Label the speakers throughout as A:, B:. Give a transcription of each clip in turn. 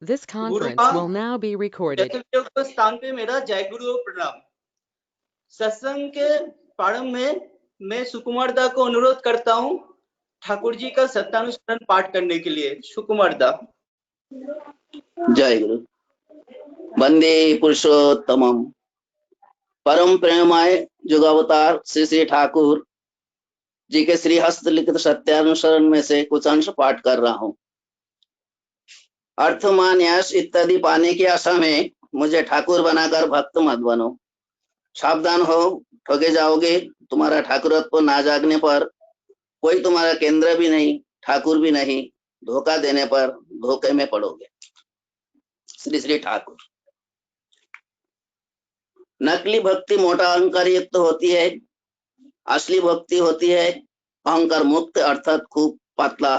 A: This
B: Guru
A: conference will now be recorded.
B: जैसे स्थान पे मेरा जय गुरु और प्रणाम। सत्संग के प्रारंभ में मैं सुकुमार दा को अनुरोध करता हूँ ठाकुर जी का सत्यानुस्मरण पाठ करने के लिए। सुकुमार दा।
C: जय गुरु। वंदे पुरुषोत्तमम परम प्रेममय जुगावतार श्री श्री ठाकुर जी के श्री हस्त लिखित सत्यानुसरण में से कुछ अंश पाठ कर रहा हूँ। अर्थ मान यश इत्यादि पाने की आशा में मुझे ठाकुर बनाकर भक्त मत बनो। सावधान हो, ठगे जाओगे। तुम्हारा ठाकुरत्व ना जागने पर कोई तुम्हारा केंद्र भी नहीं, ठाकुर भी नहीं। धोखा देने पर धोखे में पड़ोगे। श्री श्री ठाकुर। नकली भक्ति मोटा अहंकार युक्त होती है, असली भक्ति होती है अहंकार मुक्त अर्थात खूब पतला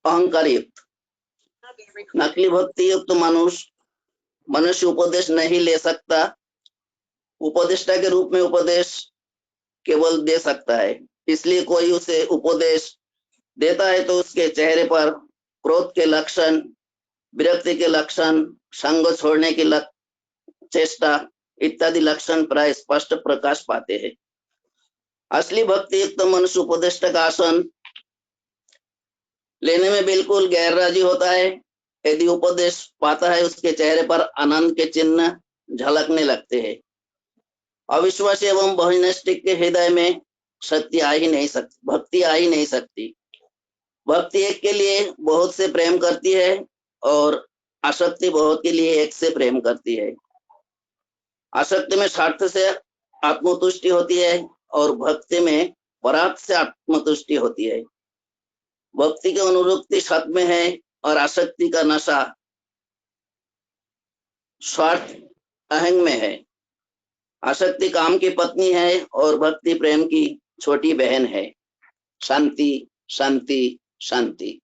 C: अहंकार युक्त। नकली भक्ति युक्त मनुष्य उपदेश नहीं ले सकता। उपदेष्टा के रूप में उपदेश केवल दे सकता है। इसलिए कोई उसे उपदेश देता है तो उसके चेहरे पर क्रोध के लक्षण, विरक्ति के लक्षण, संग छोड़ने की चेष्टा इत्यादि लक्षण प्राय स्पष्ट प्रकाश पाते हैं। असली भक्ति युक्त मनुष्य उपदेष्टा का आसन लेने में बिल्कुल गैर राजी होता है। यदि उपदेश पाता है उसके चेहरे पर आनंद के चिन्ह झलकने लगते हैं। अविश्वासी एवं बहुनिष्ठिक के हृदय में भक्ति आ ही नहीं सकती। भक्ति एक के लिए बहुत से प्रेम करती है और आसक्ति बहुत के लिए एक से प्रेम करती है। आसक्ति में स्वार्थ से आत्मतुष्टि होती है और भक्ति में परार्थ से आत्मतुष्टि होती है। भक्ति की अनुरक्ति सत में है और आसक्ति का नशा स्वार्थ अहंग में है। आसक्ति काम की पत्नी है और भक्ति प्रेम की छोटी बहन है। शांति शांति शांति।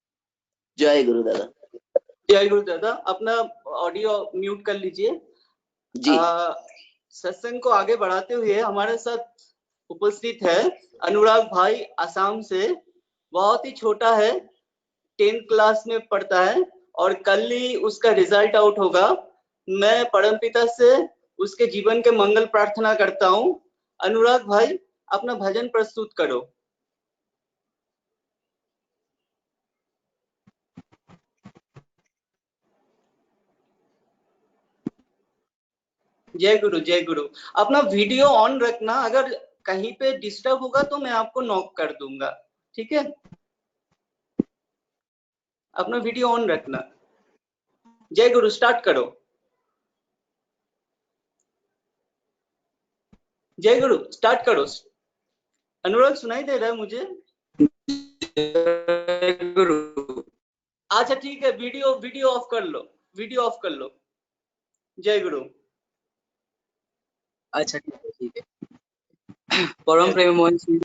C: जय गुरु दादा।
B: जय गुरु दादा। अपना ऑडियो म्यूट कर लीजिए
C: जी।
B: सत्संग को आगे बढ़ाते हुए हमारे साथ उपस्थित है अनुराग भाई आसाम से। बहुत ही छोटा है, 10th क्लास में पढ़ता है और कल ही उसका रिजल्ट आउट होगा। मैं परमपिता से उसके जीवन के मंगल प्रार्थना करता हूँ। अनुराग भाई अपना भजन प्रस्तुत करो। जय गुरु जय गुरु। अपना वीडियो ऑन रखना, अगर कहीं पे डिस्टर्ब होगा तो मैं आपको नॉक कर दूंगा, ठीक है? अपना वीडियो ऑन रखना। जय गुरु स्टार्ट करो। जय गुरु स्टार्ट करो। अनुराग सुनाई दे रहा है मुझे?
D: गुरु।
B: अच्छा ठीक है, वीडियो ऑफ कर लो, वीडियो ऑफ कर लो। जय गुरु।
D: अच्छा ठीक है। परम प्रेम मोहन सिंह।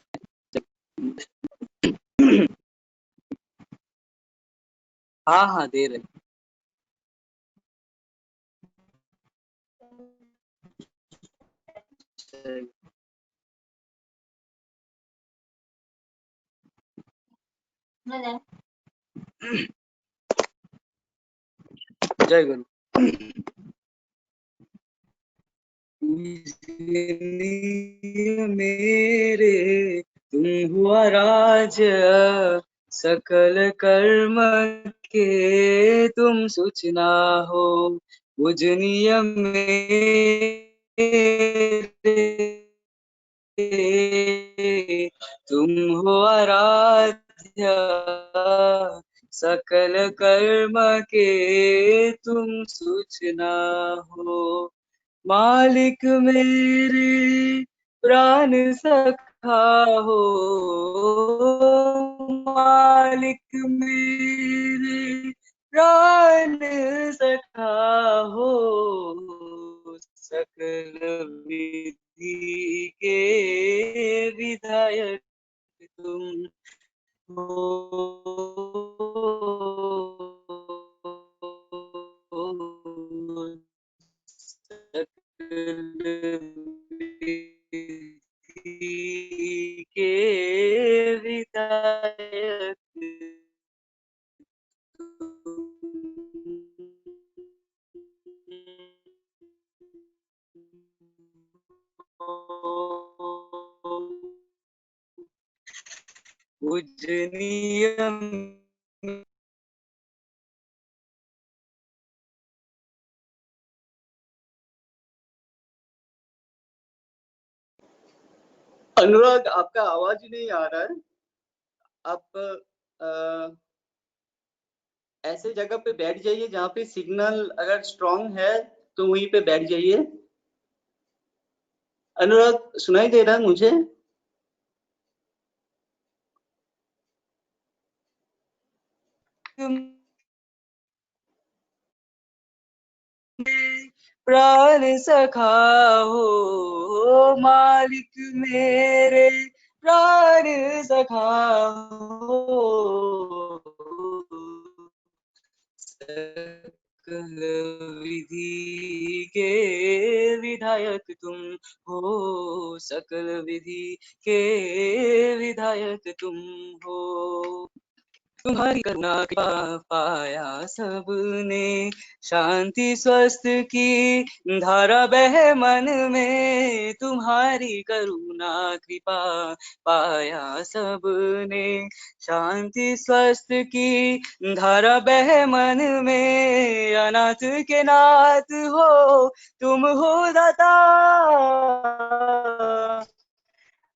D: हाँ दे रहे। जय गुरु। मेरे तुम हुआ राज, सकल कर्म के तुम सूचना हो। पूजनीय तुम हो आराध्य, सकल कर्म के तुम सूचना हो। मालिक मेरे प्राण सखा हो, मालिक मेरे प्राण सखा हो। सकल विधि के विधायक तुम हो। के विधायक पूजनीय
B: अनुराग, आपका आवाज ही नहीं आ रहा है। आप ऐसे जगह पे बैठ जाइए जहाँ पे सिग्नल अगर स्ट्रांग है तो वहीं पे बैठ जाइए। अनुराग, सुनाई दे रहा है मुझे?
D: प्राण सखा हो मालिक मेरे, प्राण सखा हो सकल विधि के विधायक तुम हो, सकल विधि के विधायक तुम हो। तुम्हारी करुणा कृपा पाया सबने, शांति स्वस्थ की धारा बह मन में। तुम्हारी करुणा कृपा पाया सबने, शांति स्वस्थ की धारा बह मन में। अनाथ के नाथ हो तुम हो दाता,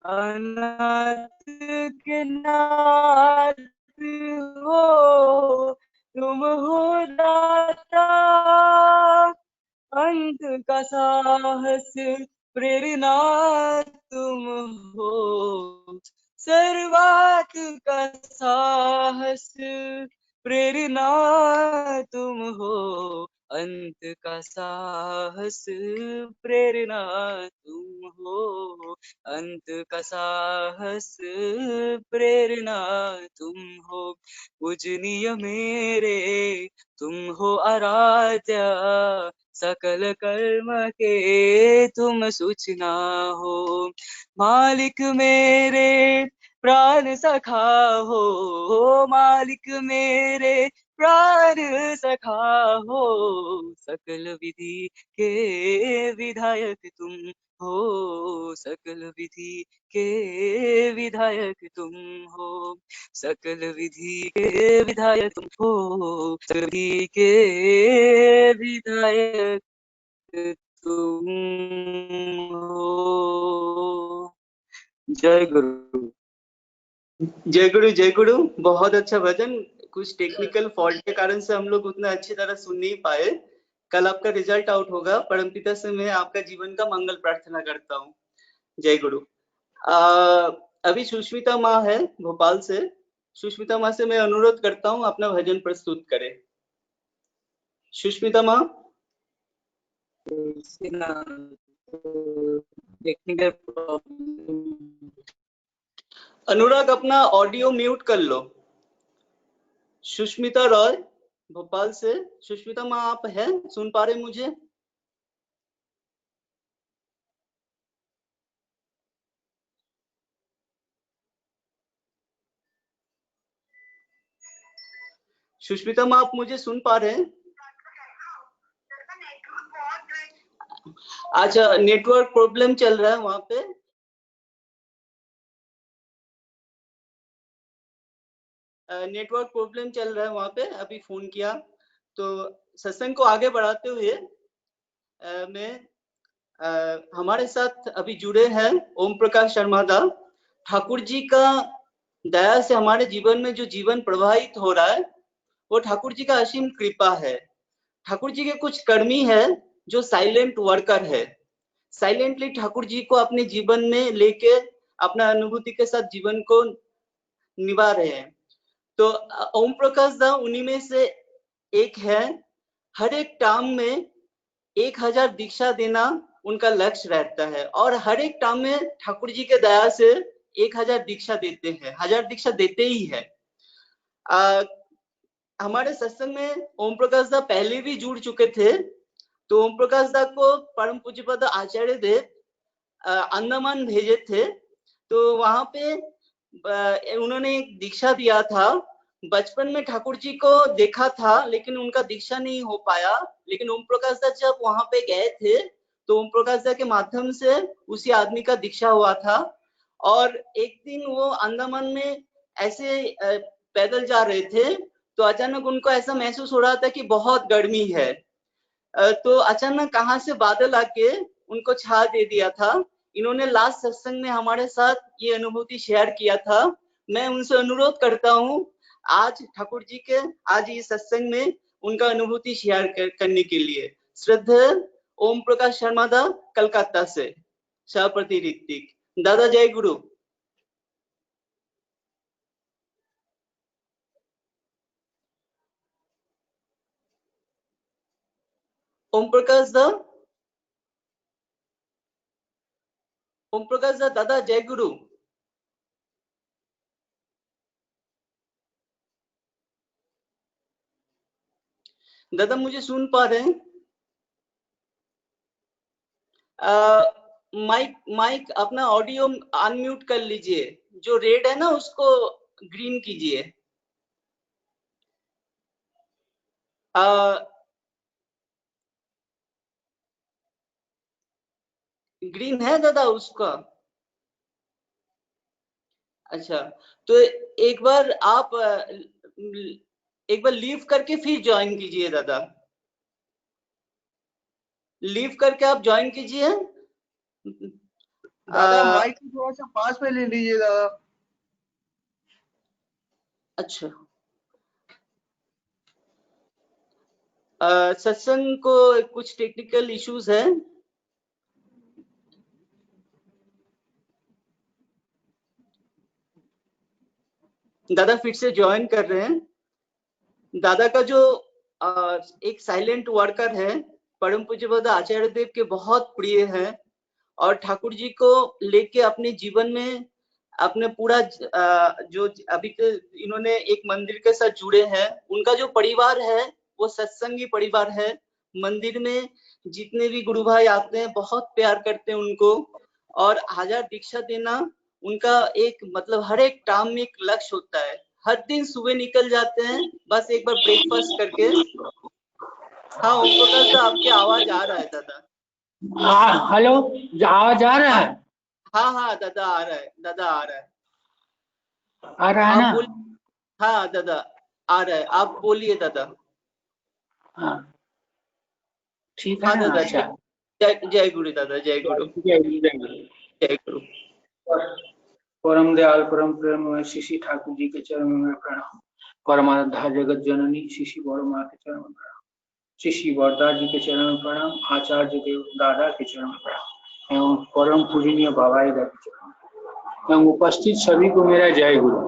D: अनाथ के नाथ हो तुम हो दाता। अंत का साहस प्रेरणा तुम हो, सर्वात का साहस प्रेरणा तुम हो। अंत का साहस प्रेरणा तुम हो, अंत का साहस प्रेरणा तुम हो। पूजनीय मेरे तुम हो आराध्य, सकल कर्म के तुम सूचना हो। मालिक मेरे प्राण सखा हो, मालिक मेरे प्राण सखा हो। सकल विधि के विधायक तुम हो, सकल विधि के विधायक तुम हो। सकल विधि के विधायक तुम हो, सकल विधि के विधायक तुम हो। जय गुरु।
B: जय गुरु, जय गुरु। बहुत अच्छा भजन। कुछ टेक्निकल फॉल्ट के कारण से हम लोग उतना अच्छी तरह सुन नहीं पाए। कल आपका रिजल्ट आउट होगा। परमपिता से मैं आपका जीवन का मंगल प्रार्थना करता हूँ। जय गुरु। अभी सुष्मिता माँ है भोपाल से। सुष्मिता माँ से मैं अनुरोध करता हूँ अपना भजन प्रस्तुत करें। सुष्मिता माँ।
D: Technical problem.
B: अनुराग, अपना ऑडियो म्यूट कर लो। सुष्मिता रॉय भोपाल से। सुष्मिता माँ, आप हैं, सुन पा रहे मुझे? सुष्मिता माँ, आप मुझे सुन पा रहे हैं? अच्छा, नेटवर्क प्रॉब्लम चल रहा है वहां पे। नेटवर्क प्रॉब्लम चल रहा है वहां पे। अभी फोन किया तो सत्संग को आगे बढ़ाते हुए मैं हमारे साथ अभी जुड़े हैं ओम प्रकाश शर्मा दा। ठाकुर जी का दया से हमारे जीवन में जो जीवन प्रवाहित हो रहा है वो ठाकुर जी का असीम कृपा है। ठाकुर जी के कुछ कर्मी है जो साइलेंट वर्कर है। साइलेंटली ठाकुर जी को अपने जीवन में लेके अपना अनुभूति के साथ जीवन को निभा रहे हैं। तो ओम प्रकाश दा उन्हीं में से एक है। हर एक टर्म में 1000 दीक्षा देना उनका लक्ष्य रहता है और हर एक टर्म में ठाकुर जी के दया से 1000 दीक्षा देते हैं। 1000 दीक्षा देते ही है। हमारे सत्संग में ओम प्रकाश दा पहले भी जुड़ चुके थे। तो ओम प्रकाश दा को परम पूज्यपाद आचार्य देव अंडमान भेजे थे। तो वहां पे उन्होंने एक दीक्षा दिया था। बचपन में ठाकुर जी को देखा था लेकिन उनका दीक्षा नहीं हो पाया। लेकिन ओम प्रकाश दा जब वहां पे गए थे तो ओम प्रकाश दा के माध्यम से उसी आदमी का दीक्षा हुआ था। और एक दिन वो अंडमान में ऐसे पैदल जा रहे थे तो अचानक उनको ऐसा महसूस हो रहा था कि बहुत गर्मी है। तो अचानक कहां से बादल आके उनको छा दे दिया था। इन्होंने लास्ट सत्संग में हमारे साथ ये अनुभूति शेयर किया था। मैं उनसे अनुरोध करता हूं आज ठाकुर जी के आज इस सत्संग में उनका अनुभूति शेयर करने के लिए। श्रद्धेय ओम प्रकाश शर्मा दा कलकत्ता से सभापति ऋत्विक। दादा जय गुरु। ओम प्रकाश दा दादा जय गुरु। दादा मुझे सुन पा रहे हैं? माइक अपना ऑडियो अनम्यूट कर लीजिए। जो रेड है ना उसको ग्रीन कीजिए। ग्रीन है दादा उसका? अच्छा, तो एक बार आप लीव करके फिर ज्वाइन कीजिए दादा। लीव करके आप ज्वाइन कीजिए।
A: दादा माइक थोड़ा सा पास में ले लीजिए दादा।
B: अच्छा, सत्संग को कुछ टेक्निकल इश्यूज है। दादा फिर से ज्वाइन कर रहे हैं। दादा का जो एक साइलेंट वर्कर है परम पूज्य आचार्य देव के बहुत प्रिय है और ठाकुर जी को लेके अपने जीवन में अपने पूरा जो अभी के इन्होंने एक मंदिर के साथ जुड़े हैं। उनका जो परिवार है वो सत्संगी परिवार है। मंदिर में जितने भी गुरु भाई आते हैं बहुत प्यार करते हैं उनको और 1000 दीक्षा देना उनका एक मतलब हर एक काम में एक लक्ष्य होता है। हर दिन सुबह निकल जाते हैं बस एक बार ब्रेकफास्ट करके। हाँ ओम प्रकाश दा आपकी आवाज आ रहा है दादा।
E: हेलो, आवाज आ रहा है?
B: हाँ हाँ दादा आ रहा है। दादा आ रहा है।
E: आ रहा है
B: आप
E: ना?
B: बोल। हाँ दादा आ रहा है। आप बोलिए दादा।
E: हाँ ठीक है
B: हाँ
E: ना।
B: दादा
E: अच्छा,
B: जय गुरु दादा जय गुरु
E: जय गुरु, जय गुरु।
B: जय गुरु।
E: परम दयाल परम प्रेम श्री ठाकुर जी के चरण में प्रणाम। परमाराध्या जगत जननी श्री बड़ माँ के चरण में प्रणाम। श्री बरदा जी के चरण में प्रणाम। आचार्य देव दादा के चरण में प्रणाम एवं परम पूजनीय बाबाई दा के चरण में एवं उपस्थित सभी को मेरा जय गुरु।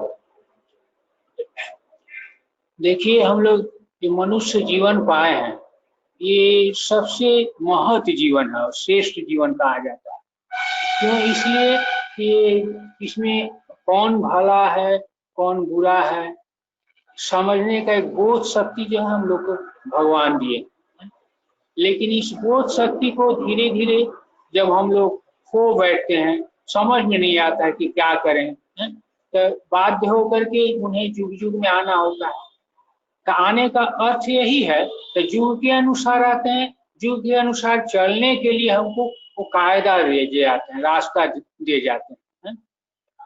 E: देखिए, हम लोग ये मनुष्य जीवन पाए हैं, ये सबसे महत जीवन है और श्रेष्ठ जीवन कहा जाता है। क्यों? इसलिए कि इसमें कौन भला है कौन बुरा है समझने का एक बोध शक्ति जो है हम लोग को भगवान दिए। लेकिन इस बोध शक्ति को धीरे धीरे जब हम लोग खो बैठते हैं, समझ में नहीं आता है कि क्या करें, तो बाध्य होकर के उन्हें युग युग में आना होता है। तो आने का अर्थ यही है कि युग के अनुसार आते हैं, युग के अनुसार चलने के लिए हमको वो कायदा दे जाते हैं, रास्ता दे जाते हैं।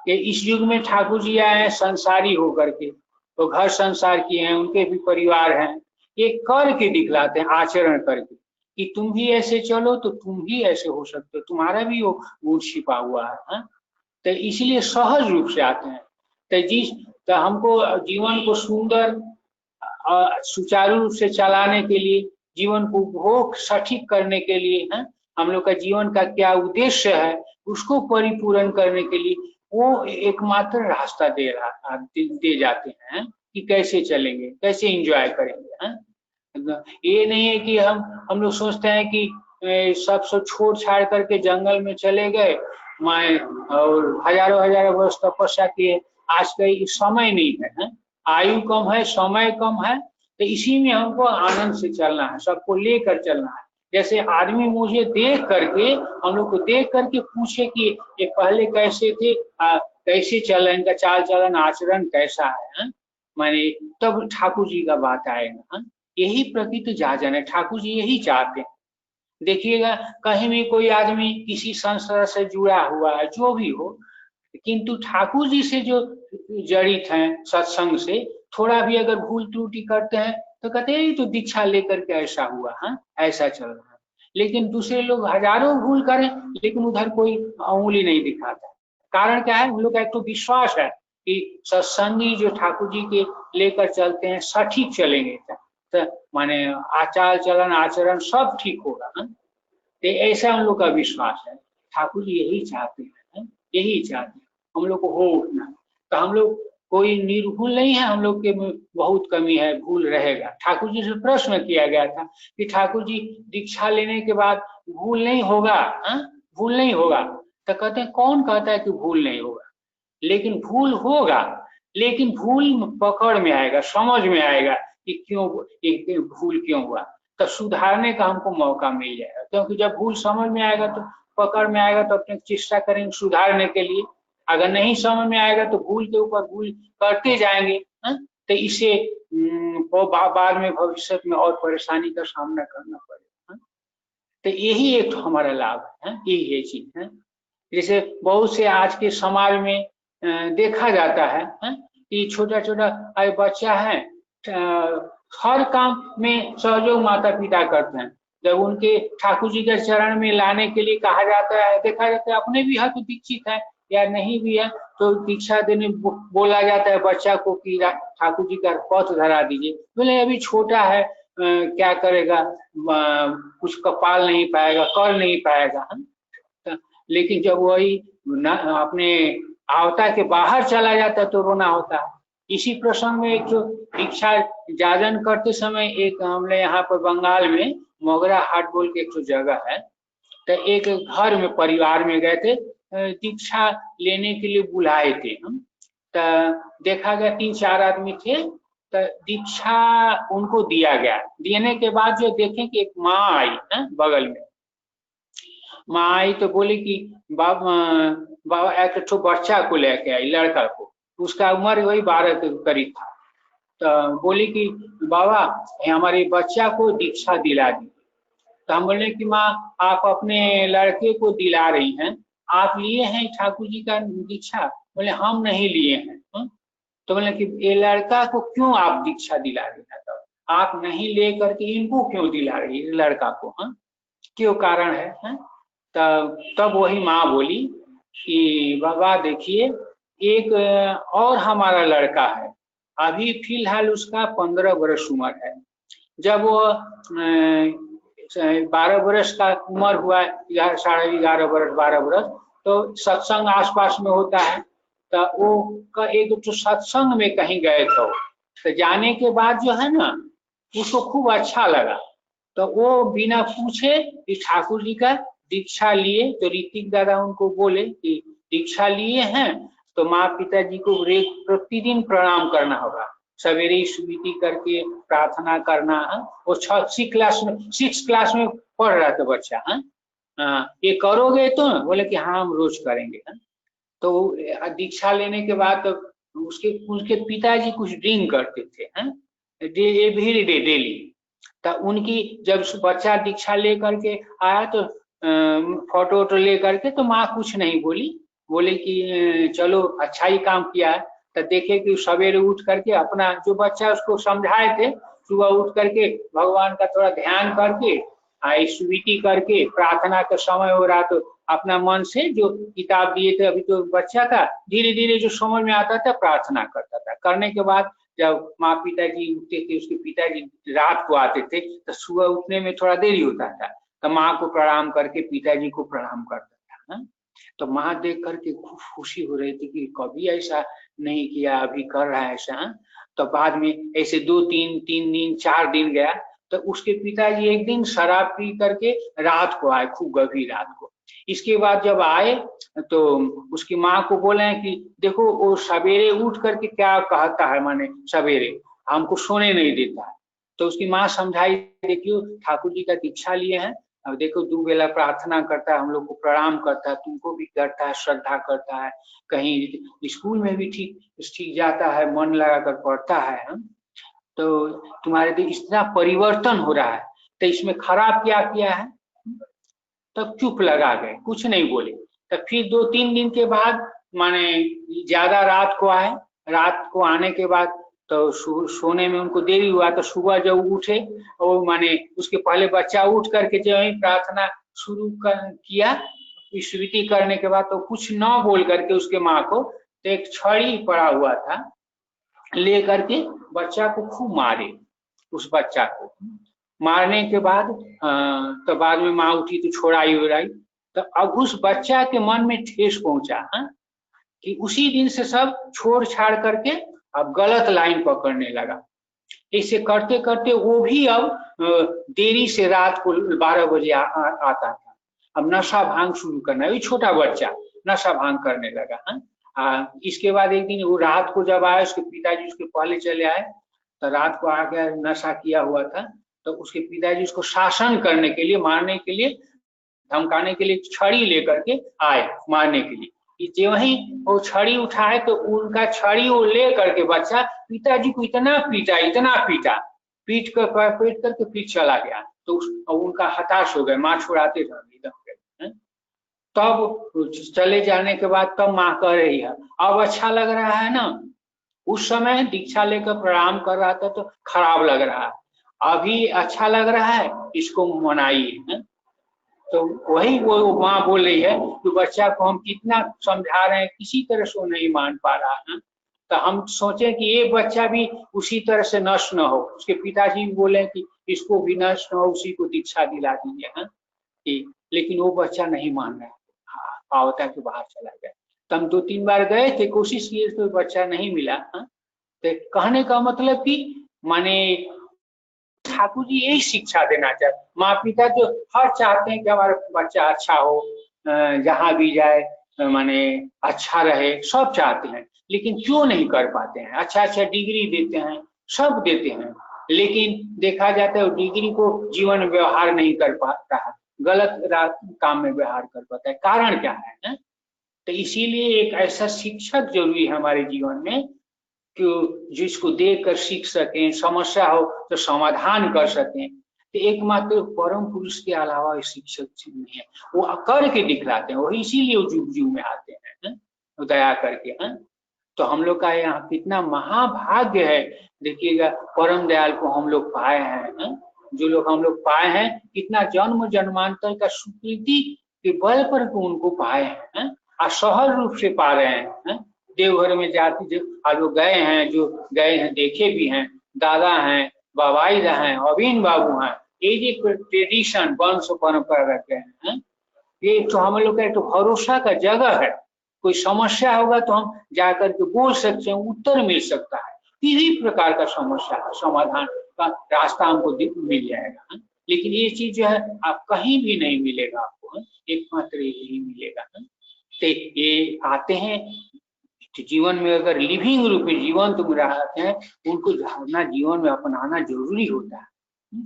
E: कि इस युग में ठाकुर जी आए हैं संसारी होकर के, तो घर संसार किए हैं, उनके भी परिवार हैं, ये करके दिखलाते हैं आचरण करके कि तुम भी ऐसे चलो तो तुम भी ऐसे हो सकते हो, तुम्हारा भी वो गुण छिपा हुआ है। तो इसलिए सहज रूप से आते हैं। तो हमको जीवन को सुंदर सुचारू रूप से चलाने के लिए, जीवन को उपभोग सठिक करने के लिए, हम लोग का जीवन का क्या उद्देश्य है उसको परिपूर्ण करने के लिए वो एकमात्र रास्ता दे जाते हैं कि कैसे चलेंगे, कैसे एंजॉय करेंगे। ये नहीं है कि हम लोग सोचते हैं कि सब छोड़ छाड़ करके जंगल में चले गए माए और हजारों वर्ष तपस्या किए। आज का समय नहीं है, आयु कम है, समय कम है, तो इसी में हमको आनंद से चलना है, सबको लेकर चलना है। जैसे आदमी मुझे देख करके, हम लोग को देख करके पूछे कि ये पहले कैसे थे, कैसे चल रहे, इनका चाल चलन आचरण कैसा है, माने तब ठाकुर जी का बात आएगा। यही प्रकृति जाजन है, ठाकुर जी यही चाहते हैं। देखिएगा कहीं भी कोई आदमी किसी संस्था से जुड़ा हुआ है, जो भी हो, किंतु ठाकुर जी से जो जड़ित हैं सत्संग से, थोड़ा भी अगर भूल त्रुटि करते हैं तो कहते हैं ये तो दीक्षा लेकर के ऐसा हुआ, हाँ ऐसा चल रहा है। लेकिन दूसरे लोग हजारों भूल करें लेकिन उधर कोई उंगली नहीं दिखाता। कारण क्या है? उन लोग का एक तो विश्वास है कि सत्संगी जो ठाकुर जी के लेकर चलते हैं सटीक चलेंगे, तो माने आचार चलन आचरण सब ठीक होगा, हाँ? तो ऐसा उन लोग का विश्वास है। ठाकुर जी यही चाहते हैं, यही चाहते हैं हम लोग को हो उठना। तो हम लोग कोई निर्भूल नहीं है, हम लोग के में बहुत कमी है, भूल रहेगा। ठाकुर जी से प्रश्न किया गया था कि ठाकुर जी दीक्षा लेने के बाद भूल नहीं होगा, हाँ? भूल नहीं होगा। तो कहते हैं कौन कहता है कि भूल नहीं होगा, लेकिन भूल होगा, लेकिन भूल पकड़ में आएगा, समझ में आएगा कि क्यों एक भूल क्यों हुआ, तो सुधारने का हमको मौका मिल जाएगा। क्योंकि जब भूल समझ में आएगा तो पकड़ में आएगा तो अपने चेष्टा करेंगे सुधारने के लिए। अगर नहीं समझ में आएगा तो भूल के ऊपर भूल करते जाएंगे, हाँ? तो इसे बाद में भविष्य में और परेशानी का सामना करना पड़ेगा, हाँ? तो यही एक हमारा लाभ है, यही चीज है। जैसे बहुत से आज के समाज में देखा जाता है कि छोटा छोटा बच्चा है, हर काम में सहयोग माता पिता करते हैं। जब उनके ठाकुर जी के चरण में लाने के लिए कहा जाता है, देखा जाता है अपने भी हाथ दीक्षित है या नहीं भी है तो दीक्षा देने बोला जाता है बच्चा को कि ठाकुर जी का पथ धरा दीजिए। बोले अभी छोटा है, क्या करेगा, कुछ कपाल नहीं पाएगा, कर नहीं पाएगा, लेकिन जब वही अपने आवता के बाहर चला जाता है तो रोना होता है। इसी प्रसंग में एक जो दीक्षा जागरण करते समय एक हमने यहाँ पर बंगाल में मोगरा हाट बोल के एक तो जगह है, तो एक घर में परिवार में गए थे, दीक्षा लेने के लिए बुलाए थे हम। तो देखा गया 3-4 आदमी थे, तो दीक्षा उनको दिया गया। देने के बाद जो देखें कि एक माँ आई बगल में, माँ आई तो बोली कि बाबा एक तो बच्चा को लेके आई, लड़का को, उसका उम्र वही 12 के करीब था। तो बोली कि बाबा हमारे बच्चा को दीक्षा दिला दी। तो हम बोले कि माँ आप अपने लड़के को दिला रही हैं, आप लिए हैं ठाकुर जी का दीक्षा? बोले हम नहीं लिए हैं। तो बोले कि ये लड़का को क्यों आप दीक्षा दिला रही हैं, तब आप नहीं ले करके इनको क्यों दिला रही है लड़का को, क्यों कारण है? तब वही माँ बोली कि बाबा देखिए एक और हमारा लड़का है, अभी फिलहाल उसका 15 वर्ष उम्र है। जब वो 12 वर्ष का उम्र हुआ, 11.5 वर्ष 12 वर्ष, तो सत्संग आसपास में होता है। तो वो एक तो सत्संग में कहीं गए तो जाने के बाद जो है ना उसको खूब अच्छा लगा। तो वो बिना पूछे कि ठाकुर जी का दीक्षा लिए, तो ऋतिक दादा उनको बोले कि दीक्षा लिए हैं तो माँ पिताजी को प्रतिदिन प्रणाम करना होगा, सवेरे स्मृति करके प्रार्थना करना है। वो 6 क्लास में पढ़ रहा था बच्चा, ये करोगे तो? बोले कि हाँ हम रोज करेंगे। तो दीक्षा लेने के बाद तो उसके पिताजी कुछ ड्रिंक करते थे एवरी डे डेली। तो उनकी जब बच्चा दीक्षा ले करके आया तो फोटो वोटो ले करके, तो माँ कुछ नहीं बोली, बोले कि चलो अच्छा ही काम किया है। तो देखे कि सवेरे उठ करके अपना जो बच्चा उसको समझाए थे, सुबह उठ करके भगवान का थोड़ा ध्यान करके स्मृति करके प्रार्थना का समय हो रहा तो अपना मन से जो किताब दिए थे अभी तो बच्चा का धीरे धीरे जो समझ में आता था प्रार्थना करता था। करने के बाद जब माँ पिताजी उठते थे, उसके पिताजी रात को आते थे तो सुबह उठने में थोड़ा देरी होता था, तो माँ को प्रणाम करके पिताजी को प्रणाम करता था। तो माँ देख करके खूब खुशी हो रही थी कि कभी ऐसा नहीं किया, अभी कर रहा है ऐसा। तो बाद में ऐसे 2-3 दिन 4 दिन गया तो उसके पिताजी एक दिन शराब पी करके रात को आए, खूब गंभीर रात को। इसके बाद जब आए तो उसकी माँ को बोले कि देखो वो सवेरे उठ करके क्या कहता है, माने सवेरे हमको सोने नहीं देता है। तो उसकी माँ समझाई, देखियो ठाकुर जी का दीक्षा लिए हैं, अब देखो 2 बेला प्रार्थना करता है, हम लोग को प्रणाम करता है, तुमको भी करता है, श्रद्धा करता है, कहीं स्कूल में भी ठीक जाता है, मन लगा कर पढ़ता है। तो तुम्हारे लिए इतना परिवर्तन हो रहा है, तो इसमें खराब क्या किया है? तब चुप लगा गए, कुछ नहीं बोले। तब फिर 2-3 दिन के बाद माने ज्यादा रात को आए, रात को आने के बाद तो सोने में उनको देरी हुआ, तो सुबह जब उठे और माने उसके पहले बच्चा उठ करके जो ही प्रार्थना शुरू किया, स्मृति करने के बाद तो कुछ न बोल करके उसके माँ को तो एक छड़ी पड़ा हुआ था ले करके बच्चा को खूब मारे। उस बच्चा को मारने के बाद तो बाद में माँ उठी तो छोड़ाई उड़ाई। तो अब उस बच्चा के मन में ठेस पहुंचा कि उसी दिन से सब छोड़ छाड़ करके अब गलत लाइन पकड़ने लगा। ऐसे करते करते वो भी अब देरी से रात को 12 बजे आता था। अब नशा भांग शुरू करना, ये छोटा बच्चा नशा भांग करने लगा। इसके बाद एक दिन वो रात को जब आए, उसके पिताजी उसके पहले चले आए, तो रात को आके नशा किया हुआ था, तो उसके पिताजी उसको शासन करने के लिए, मारने के लिए, धमकाने के लिए छड़ी लेकर के आए मारने के लिए। जो वही वो छड़ी उठाए तो उनका छड़ी वो ले करके बच्चा पिताजी को इतना पीटा, पीट करके फिर चला गया। तो उनका हताश हो गए, माँ छुड़ाते रह। तब चले जाने के बाद तब माँ कह रही है अब अच्छा लग रहा है ना, उस समय दीक्षा लेकर प्रणाम कर रहा था तो खराब लग रहा है, अभी अच्छा लग रहा है, इसको मनाइए। तो वही वो माँ बोल रही है कि बच्चा को हम कितना समझा रहे हैं, किसी तरह से वो नहीं मान पा रहा है। तो हम सोचे कि ये बच्चा भी उसी तरह से नष्ट न हो। उसके पिताजी भी बोले कि इसको भी नष्ट न हो, उसी को दीक्षा दिला दीजिए। लेकिन वो बच्चा नहीं मान रहा, आवता के बाहर चला गया। तो हम 2-3 बार गए थे, कोशिश किए तो बच्चा नहीं मिला। तो कहने का मतलब कि माने ठाकुर जी यही शिक्षा देना चाहते, माँ पिता जो हर चाहते हैं कि हमारा बच्चा अच्छा हो, जहाँ भी जाए माने अच्छा रहे, सब चाहते हैं, लेकिन क्यों नहीं कर पाते हैं। अच्छा डिग्री देते हैं, सब देते हैं, लेकिन देखा जाता है डिग्री को जीवन में व्यवहार नहीं कर पाता है, गलत काम में व्यवहार कर पाता है। कारण क्या है? तो इसीलिए एक ऐसा शिक्षक जरूरी है हमारे जीवन में कि जिसको देखकर सीख सकें, समस्या हो तो समाधान कर सकें। तो एकमात्र परम पुरुष के अलावा शिक्षक नहीं है, वो करके दिखलाते हैं, वही इसीलिए वो जुग में आते हैं दया करके। तो हम लोग का यहाँ कितना महाभाग्य है, देखिएगा और दयाल को हम लोग पाए हैं। जो लोग हम लोग पाए हैं, कितना जन्म जन्मांतर का सुकृति के बल पर उनको पाए हैं, असहज रूप से पा रहे हैं। देवघर में जाती जो आज लोग गए हैं, जो गए हैं देखे भी हैं, दादा हैं, बाबाई हैं, अवीन बाबू हैं, ये जो ट्रेडिशन वंश परंपरा रखे हैं, ये तो हम लोग का तो भरोसा का जगह है। कोई समस्या होगा तो हम जाकर के बोल सकते हैं, उत्तर मिल सकता है, किसी प्रकार का समस्या समाधान का रास्ता हमको मिल जाएगा। लेकिन ये चीज जो है आप कहीं भी नहीं मिलेगा, आपको एकमात्र यही मिलेगा। तो ये आते हैं जीवन में, अगर लिविंग रूप में जीवन तुम रहते हैं, उनको धारणा जीवन में अपनाना जरूरी होता है।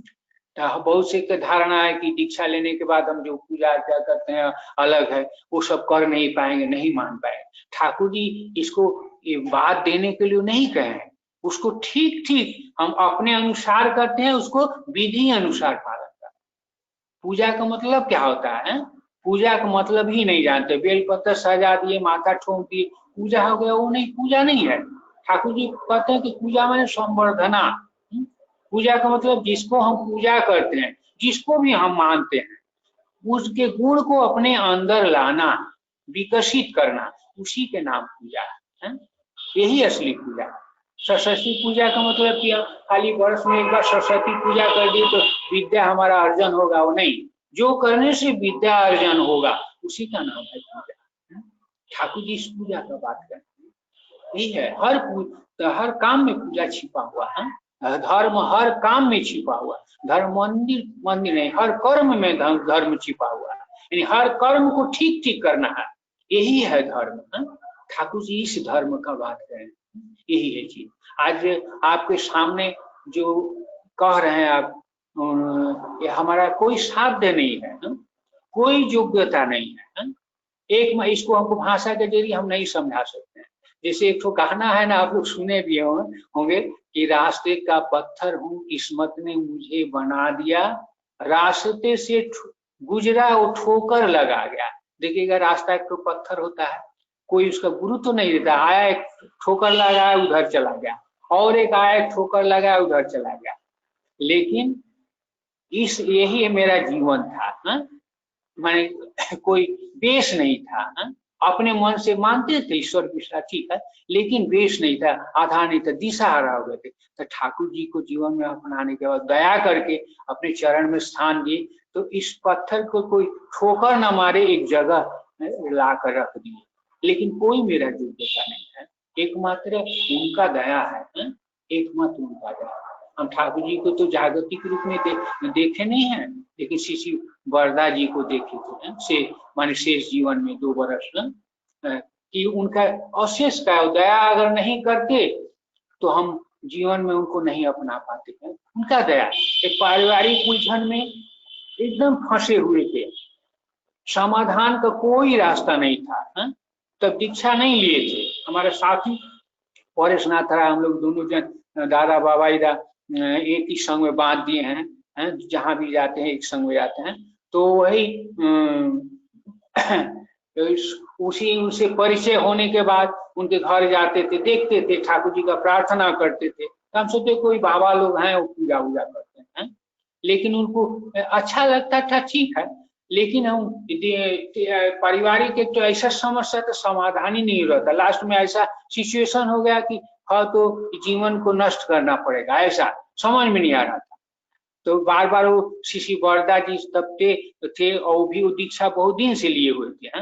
E: तो बहुत से धारणा है कि दीक्षा लेने के बाद हम जो पूजा अर्चा करते हैं अलग है, वो सब कर नहीं पाएंगे, नहीं मान पाएंगे। ठाकुर जी इसको ये बात देने के लिए नहीं कहे हैं, उसको ठीक ठीक हम अपने अनुसार करते हैं, उसको विधि अनुसार पालन करते हैं। पूजा का मतलब क्या होता है? पूजा का मतलब ही नहीं जानते, बेलपत्र सजा दिए, माथा ठोक दिए, पूजा हो गया, वो नहीं, पूजा नहीं है। ठाकुर जी कहते हैं कि पूजा माने संवर्धना। पूजा का मतलब जिसको हम पूजा करते हैं, जिसको भी हम मानते हैं, उसके गुण को अपने अंदर लाना, विकसित करना, उसी के नाम पूजा है। यही असली पूजा। सरस्वती पूजा का मतलब कि खाली वर्ष में एक बार सरस्वती पूजा कर दी तो विद्या हमारा अर्जन होगा, वो नहीं। जो करने से विद्या अर्जन होगा उसी का नाम है पूजा। ठाकुर जी इस पूजा का बात करते हैं, यही है। हर काम में पूजा छिपा हुआ है, धर्म हर काम में छिपा हुआ, धर्म मंदिर नहीं, हर कर्म में धर्म छिपा हुआ है, यानी हर कर्म को ठीक ठीक करना है, यही है धर्म। ठाकुर जी इस धर्म का बात करें, यही है चीज। आज आपके सामने जो कह रहे हैं आप, ये हमारा कोई साध्य नहीं है, कोई योग्यता नहीं है। एक इसको हमको भाषा के जरिए हम नहीं समझा सकते हैं। जैसे एक तो गाना है ना, आप लोग सुने भी होंगे कि रास्ते का पत्थर हूँ, किस्मत ने मुझे बना दिया, रास्ते से गुजरा वो ठोकर लगा गया। देखिएगा रास्ता एक तो पत्थर होता है, कोई उसका गुरुत्व नहीं देता। आया एक ठोकर लगाया उधर चला गया, और एक आया एक ठोकर लगाया उधर चला गया। लेकिन यही मेरा जीवन था। मैंने कोई बेस नहीं था। अपने मन से मानते थे ईश्वर की ठीक है, लेकिन बेस नहीं था, आधार नहीं था, दिशाहारा हो गए थे। तो ठाकुर जी को जीवन में अपनाने के बाद दया करके अपने चरण में स्थान दिए, तो इस पत्थर को कोई ठोकर न मारे एक जगह ला कर रख दिए। लेकिन कोई मेरा योग्यता नहीं है, एकमात्र उनका दया है, एकमात्र उनका दया। हम ठाकुर जी को तो जागतिक रूप में देखे नहीं है, लेकिन श्री वरदा जी को देखे थे से माने शेष जीवन में 2 वर्ष कि उनका अशेष का दया अगर नहीं करते तो हम जीवन में उनको नहीं अपना पाते हैं। उनका दया, एक पारिवारिक उलझन में एकदम फंसे हुए थे, समाधान का कोई रास्ता नहीं था। तब दीक्षा नहीं लिए थे। हमारे साथी परेशनाथ राय, हम लोग दोनों जन दादा बाबा इधर एक ही संघ में बांध दिए हैं, जहां भी जाते हैं एक संघ में जाते हैं। तो वही उसी उनसे परिचय होने के बाद उनके घर जाते थे, देखते थे, ठाकुर जी का प्रार्थना करते थे। तो हम सोचते कोई बाबा लोग हैं वो पूजा वूजा करते हैं, लेकिन उनको अच्छा लगता था, ठीक है। लेकिन हम पारिवारिक एक तो ऐसा समस्या तो समाधान ही नहीं रहता। लास्ट में ऐसा सिचुएशन हो गया कि हाँ तो जीवन को नष्ट करना पड़ेगा, ऐसा समझ में नहीं आ रहा था। तो बार बार वो श्री वरदा जी तब थे और भी वो दीक्षा बहुत दिन से लिए हुए थे।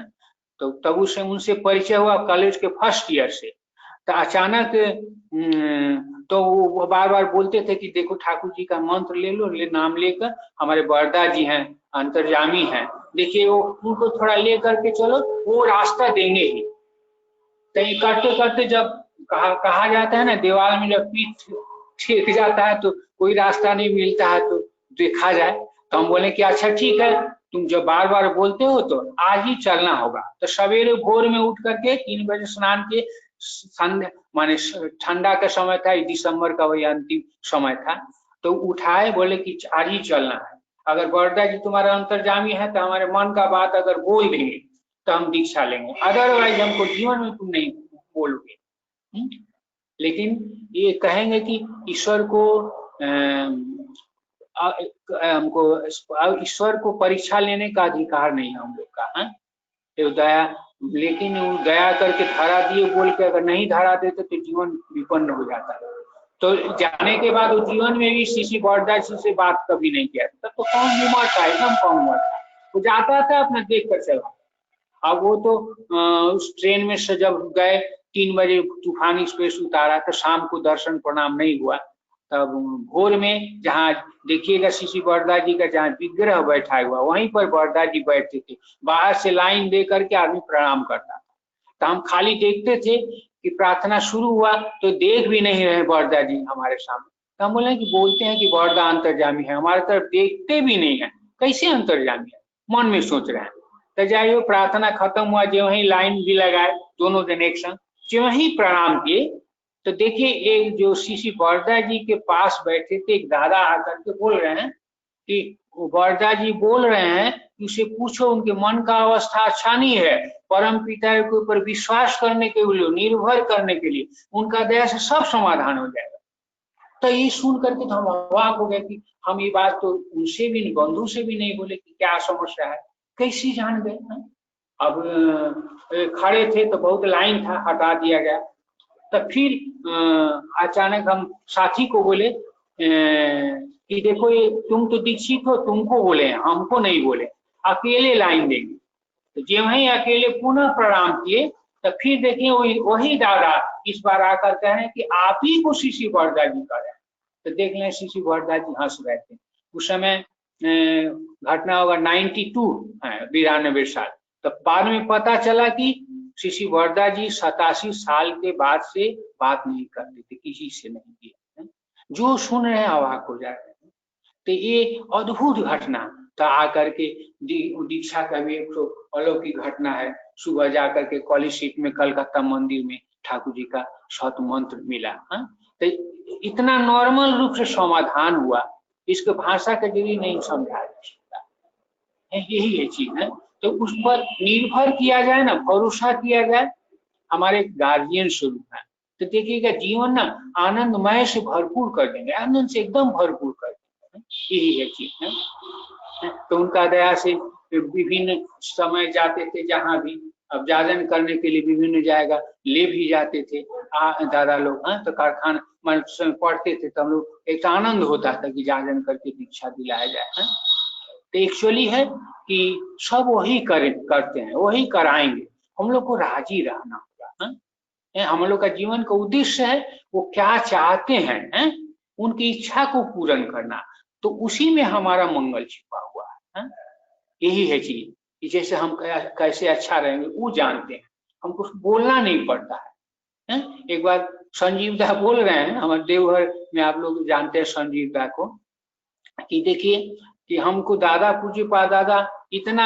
E: तो तब उससे उनसे परिचय हुआ कॉलेज के फर्स्ट ईयर से। तो अचानक तो वो बार बार बोलते थे कि देखो ठाकुर जी का मंत्र ले लो, नाम लेकर, हमारे वरदा जी हैं, अंतर्यामी हैं, देखिए वो उनको थोड़ा ले करके चलो, वो रास्ता देंगे ही। तो करते करते जब कहा जाता है ना, दीवार में जब पीठ ठेक जाता है तो कोई रास्ता नहीं मिलता है तो देखा जाए। तो हम बोले कि अच्छा ठीक है, तुम जब बार बार बोलते हो तो आज ही चलना होगा। तो सवेरे भोर में उठ करके 3 बजे स्नान के, संध्या माने ठंडा का समय था, दिसंबर का वही अंतिम समय था, तो उठाए, बोले कि आज ही चलना है। अगर वरदा जी तुम्हारा अंतर्जामी है तो हमारे मन का बात अगर बोल देंगे तो हम दीक्षा लेंगे, अदरवाइज हमको जीवन में तुम नहीं बोलोगे। लेकिन ये कहेंगे कि ईश्वर को हमको ईश्वर को परीक्षा लेने का अधिकार नहीं है हम लोग का। तो दया, लेकिन वो दया करके धारा दिए बोल के अगर नहीं धारा देते तो जीवन विपन्न हो जाता है। तो जाने के बाद वो जीवन में भी श्री वरदा जी से बात कभी नहीं किया। तब तो कौन उम्र था, एकदम कम उम्र था, वो जाता था अपना देख कर चला। अब वो तो उस ट्रेन में से जब गए 3 बजे तूफान एक्सप्रेस उतारा तो शाम को दर्शन प्रणाम नहीं हुआ। तब भोर में जहाँ देखिएगा श्री वरदा जी का जहाँ विग्रह बैठा हुआ, वहीं पर वरदा जी बैठते थे। बाहर से लाइन दे करके आदमी प्रणाम करता था। तो हम खाली देखते थे कि प्रार्थना शुरू हुआ तो देख भी नहीं रहे वरदा जी हमारे सामने। तो हम बोले कि बोलते हैं कि वरदा अंतर्जामी है, हमारे तरफ देखते भी नहीं है, कैसे अंतर्जामी है, मन में सोच रहे हैं। तो जाइए प्रार्थना खत्म हुआ, जो वही लाइन भी लगाए दोनों जन एक संग, जो वही प्रणाम किए। तो देखिए एक जो श्री वरदा जी के पास बैठे थे एक दादा आकर के बोल रहे हैं कि वरदा जी बोल रहे हैं कि उसे पूछो, उनके मन का अवस्था अच्छा नहीं है, परम पिता के ऊपर विश्वास करने के लिए, निर्भर करने के लिए, उनका दया से सब समाधान हो जाएगा। तो ये सुन करके तो हम अवाक हो गए कि हम ये बात तो उनसे भी नहीं, बंधु से भी नहीं बोले कि क्या समस्या है, कैसे जान गए। अब खड़े थे तो बहुत लाइन था, हटा दिया गया। तो फिर अचानक हम साथी को बोले कि देखो ये तुम तो दीक्षित हो, तुमको बोले हैं, हमको नहीं बोले, अकेले लाइन देंगे। तो जो वही अकेले पुनः प्रणाम किए तो फिर देखिए वही दादा इस बार आकर कह रहे हैं कि आप ही को श्री वरदा जी कर रहे हैं। तो देख लें श्री वरदा जी हंस रहे थे। उस समय घटना होगा 92 है, 92 साल। तो बाद में पता चला कि श्री वरदा जी 87 साल के बाद से बात नहीं करते थे, किसी से नहीं किए। जो सुन रहे हैं अवाक हो जा रहे हैं। तो ये अद्भुत घटना तो आकर के दीक्षा का भी एक तो अलौकिक घटना है। सुबह जाकर के कॉलेज सीट में कलकत्ता मंदिर में ठाकुर जी का शत मंत्र मिला। तो इतना नॉर्मल रूप से समाधान हुआ, इसको भाषा के जरिए नहीं समझा जा सकता। यही है चीज है। तो उस पर निर्भर किया जाए ना, भरोसा किया जाए हमारे गार्जियन स्वरूप है। तो देखिएगा जीवन ना आनंदमय से भरपूर कर देंगे, आनंद से एकदम भरपूर कर देंगे, यही है चीज है। तो उनका दया से विभिन्न समय जाते थे जहाँ भी, अब जागरण करने के लिए विभिन्न जगह ले भी जाते थे दादा लोग। तो कारखाना पढ़ते थे तो हम लोग एक आनंद होता था कि जागरण करके दीक्षा दिलाया जाए। तो एक्चुअली है कि सब वही करते हैं, वही कराएंगे, हम लोग को राजी रहना होगा। हम लोग का जीवन का उद्देश्य है वो क्या चाहते हैं, उनकी इच्छा को पूर्ण करना, तो उसी में हमारा मंगल छिपा हुआ है। यही है चीज कि जैसे हम कैसे अच्छा रहेंगे वो जानते हैं, हमको बोलना नहीं पड़ता है। एक बार संजीव दा बोल रहे हैं, हमारे देवघर में आप लोग जानते हैं संजीव दा को, कि देखिए कि हमको दादा पूज्य पा दादा इतना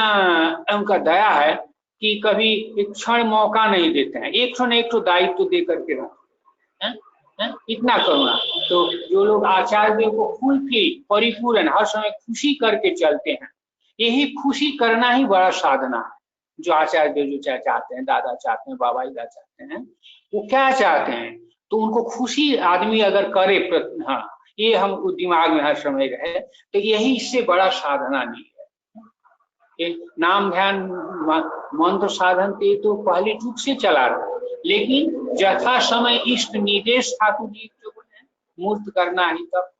E: उनका दया है कि कभी एक क्षण मौका नहीं देते हैं, एक क्षण दायित्व तो दे करके रखते हैं, इतना करुणा। तो जो लोग आचार्य को फुलफिल परिपूर्ण हर समय खुशी करके चलते हैं, यही खुशी करना ही बड़ा साधना है। जो आचार्य जो चाहते हैं, दादा चाहते हैं, बाबा जी चाहते हैं, वो क्या चाहते हैं, तो उनको खुशी आदमी अगर करे, हाँ ये हम दिमाग में हर समय रहे, तो यही इससे बड़ा साधना नहीं है। नाम ध्यान मंत्र साधन ये तो पहले युग से चला रहा है, लेकिन यथा समय इष्ट निर्देश ठाकुर जी जो बोले मूर्त करना ही तब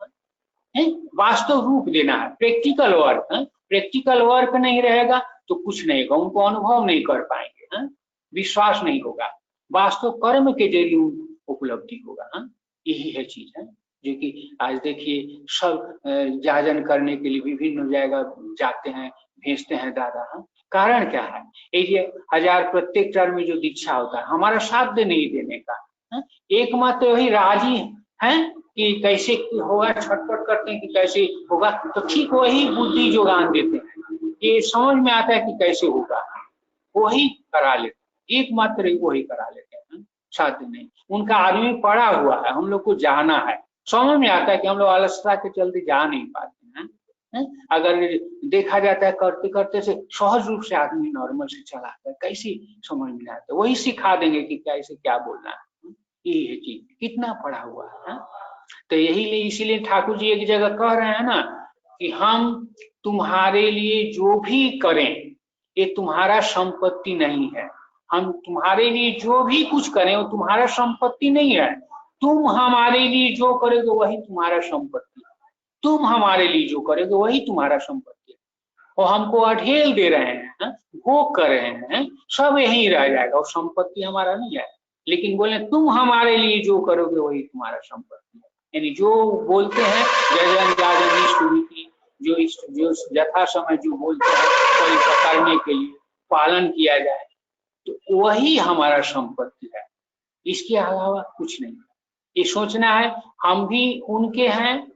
E: है, वास्तव रूप देना है, प्रैक्टिकल वर्क है। प्रैक्टिकल वर्क नहीं रहेगा तो कुछ नहीं होगा, उनको अनुभव नहीं कर पाएंगे, विश्वास नहीं होगा, वास्तव कर्म के जरिए उपलब्धि होगा। यही है चीज है जो कि आज देखिए सब जागरण करने के लिए विभिन्न जगह जाते हैं, भेजते हैं दादा। कारण क्या है, ये 1000 प्रत्येक टर्म में जो दीक्षा होता है हमारा साध्य नहीं देने का, एकमात्र वही राजी है कि कैसे होगा, छटपट करते हैं कि कैसे होगा, तो ठीक वही बुद्धि जो ज्ञान देते हैं, ये समझ में आता है कि कैसे होगा, वही करा लेते हैं, एकमात्र वही करा लेते हैं, साध्य नहीं। उनका आदमी पड़ा हुआ है, हम लोग को जाना है, समझ में आता है कि हम लोग अलसता के चलते जा नहीं पाते हैं। अगर देखा जाता है करते करते से सहज रूप से आदमी नॉर्मल से चलाता है, कैसे समझ में आता है, वही सिखा देंगे कि कैसे क्या बोलना है। यही है चीज, कितना पड़ा हुआ है। तो यही इसीलिए ठाकुर जी एक जगह कह रहे हैं ना कि हम तुम्हारे लिए जो भी करें ये तुम्हारा संपत्ति नहीं है, हम तुम्हारे लिए जो भी कुछ करें वो तुम्हारा संपत्ति नहीं है, तुम हमारे लिए जो करोगे वही तुम्हारा संपत्ति है, तुम हमारे लिए जो करोगे वही तुम्हारा संपत्ति है। और हमको अढ़ेल दे रहे हैं, भोग कर रहे हैं, सब यही रह जाएगा, और संपत्ति हमारा नहीं है। लेकिन बोले तुम हमारे लिए जो करोगे वही तुम्हारा संपत्ति है, यानी जो बोलते हैं जो यथा समय जो बोलते हैं करने के लिए पालन किया जाए, तो वही हमारा संपत्ति है, इसके अलावा कुछ नहीं। ये सोचना है हम भी उनके हैं,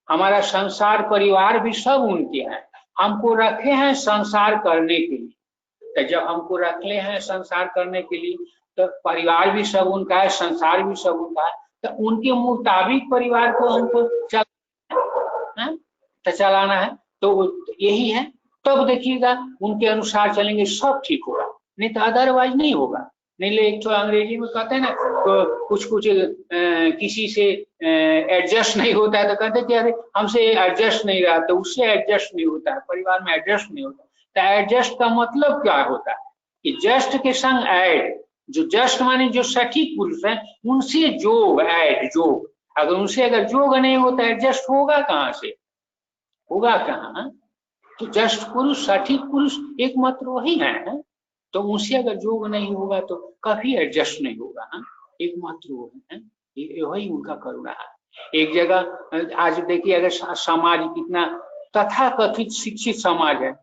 E: हमारा संसार परिवार भी सब उनके हैं, हमको रखे हैं संसार करने के लिए। तो जब हमको रखे हैं संसार करने के लिए तो परिवार भी सब उनका है, संसार भी सब उनका है, तो उनके मुताबिक परिवार को हमको चलाना है। तो यही है, तब देखिएगा उनके अनुसार चलेंगे सब ठीक होगा, नहीं तो अदरवाइज नहीं होगा। नहीं एक तो अंग्रेजी में कहते हैं ना, तो कुछ किसी से एडजस्ट नहीं होता है तो कहते हैं कि अरे हमसे एडजस्ट नहीं रहा, तो उससे एडजस्ट नहीं होता है, परिवार में एडजस्ट नहीं होता। तो एडजस्ट का मतलब क्या होता है कि जस्ट के संग ऐड, जो जस्ट माने जो सठीक पुरुष है उनसे जोग, ऐड जोग, अगर उनसे अगर जोग नहीं होता एडजस्ट होगा कहाँ से, होगा कहाँ। तो जस्ट पुरुष सठीक पुरुष एकमात्र वही है, तो उनसे अगर जोग नहीं होगा तो कभी एडजस्ट नहीं होगा, एकमात्र वो है, वही उनका करुणा है। एक जगह आज देखिए अगर समाज कितना तथाकथित शिक्षित समाज है,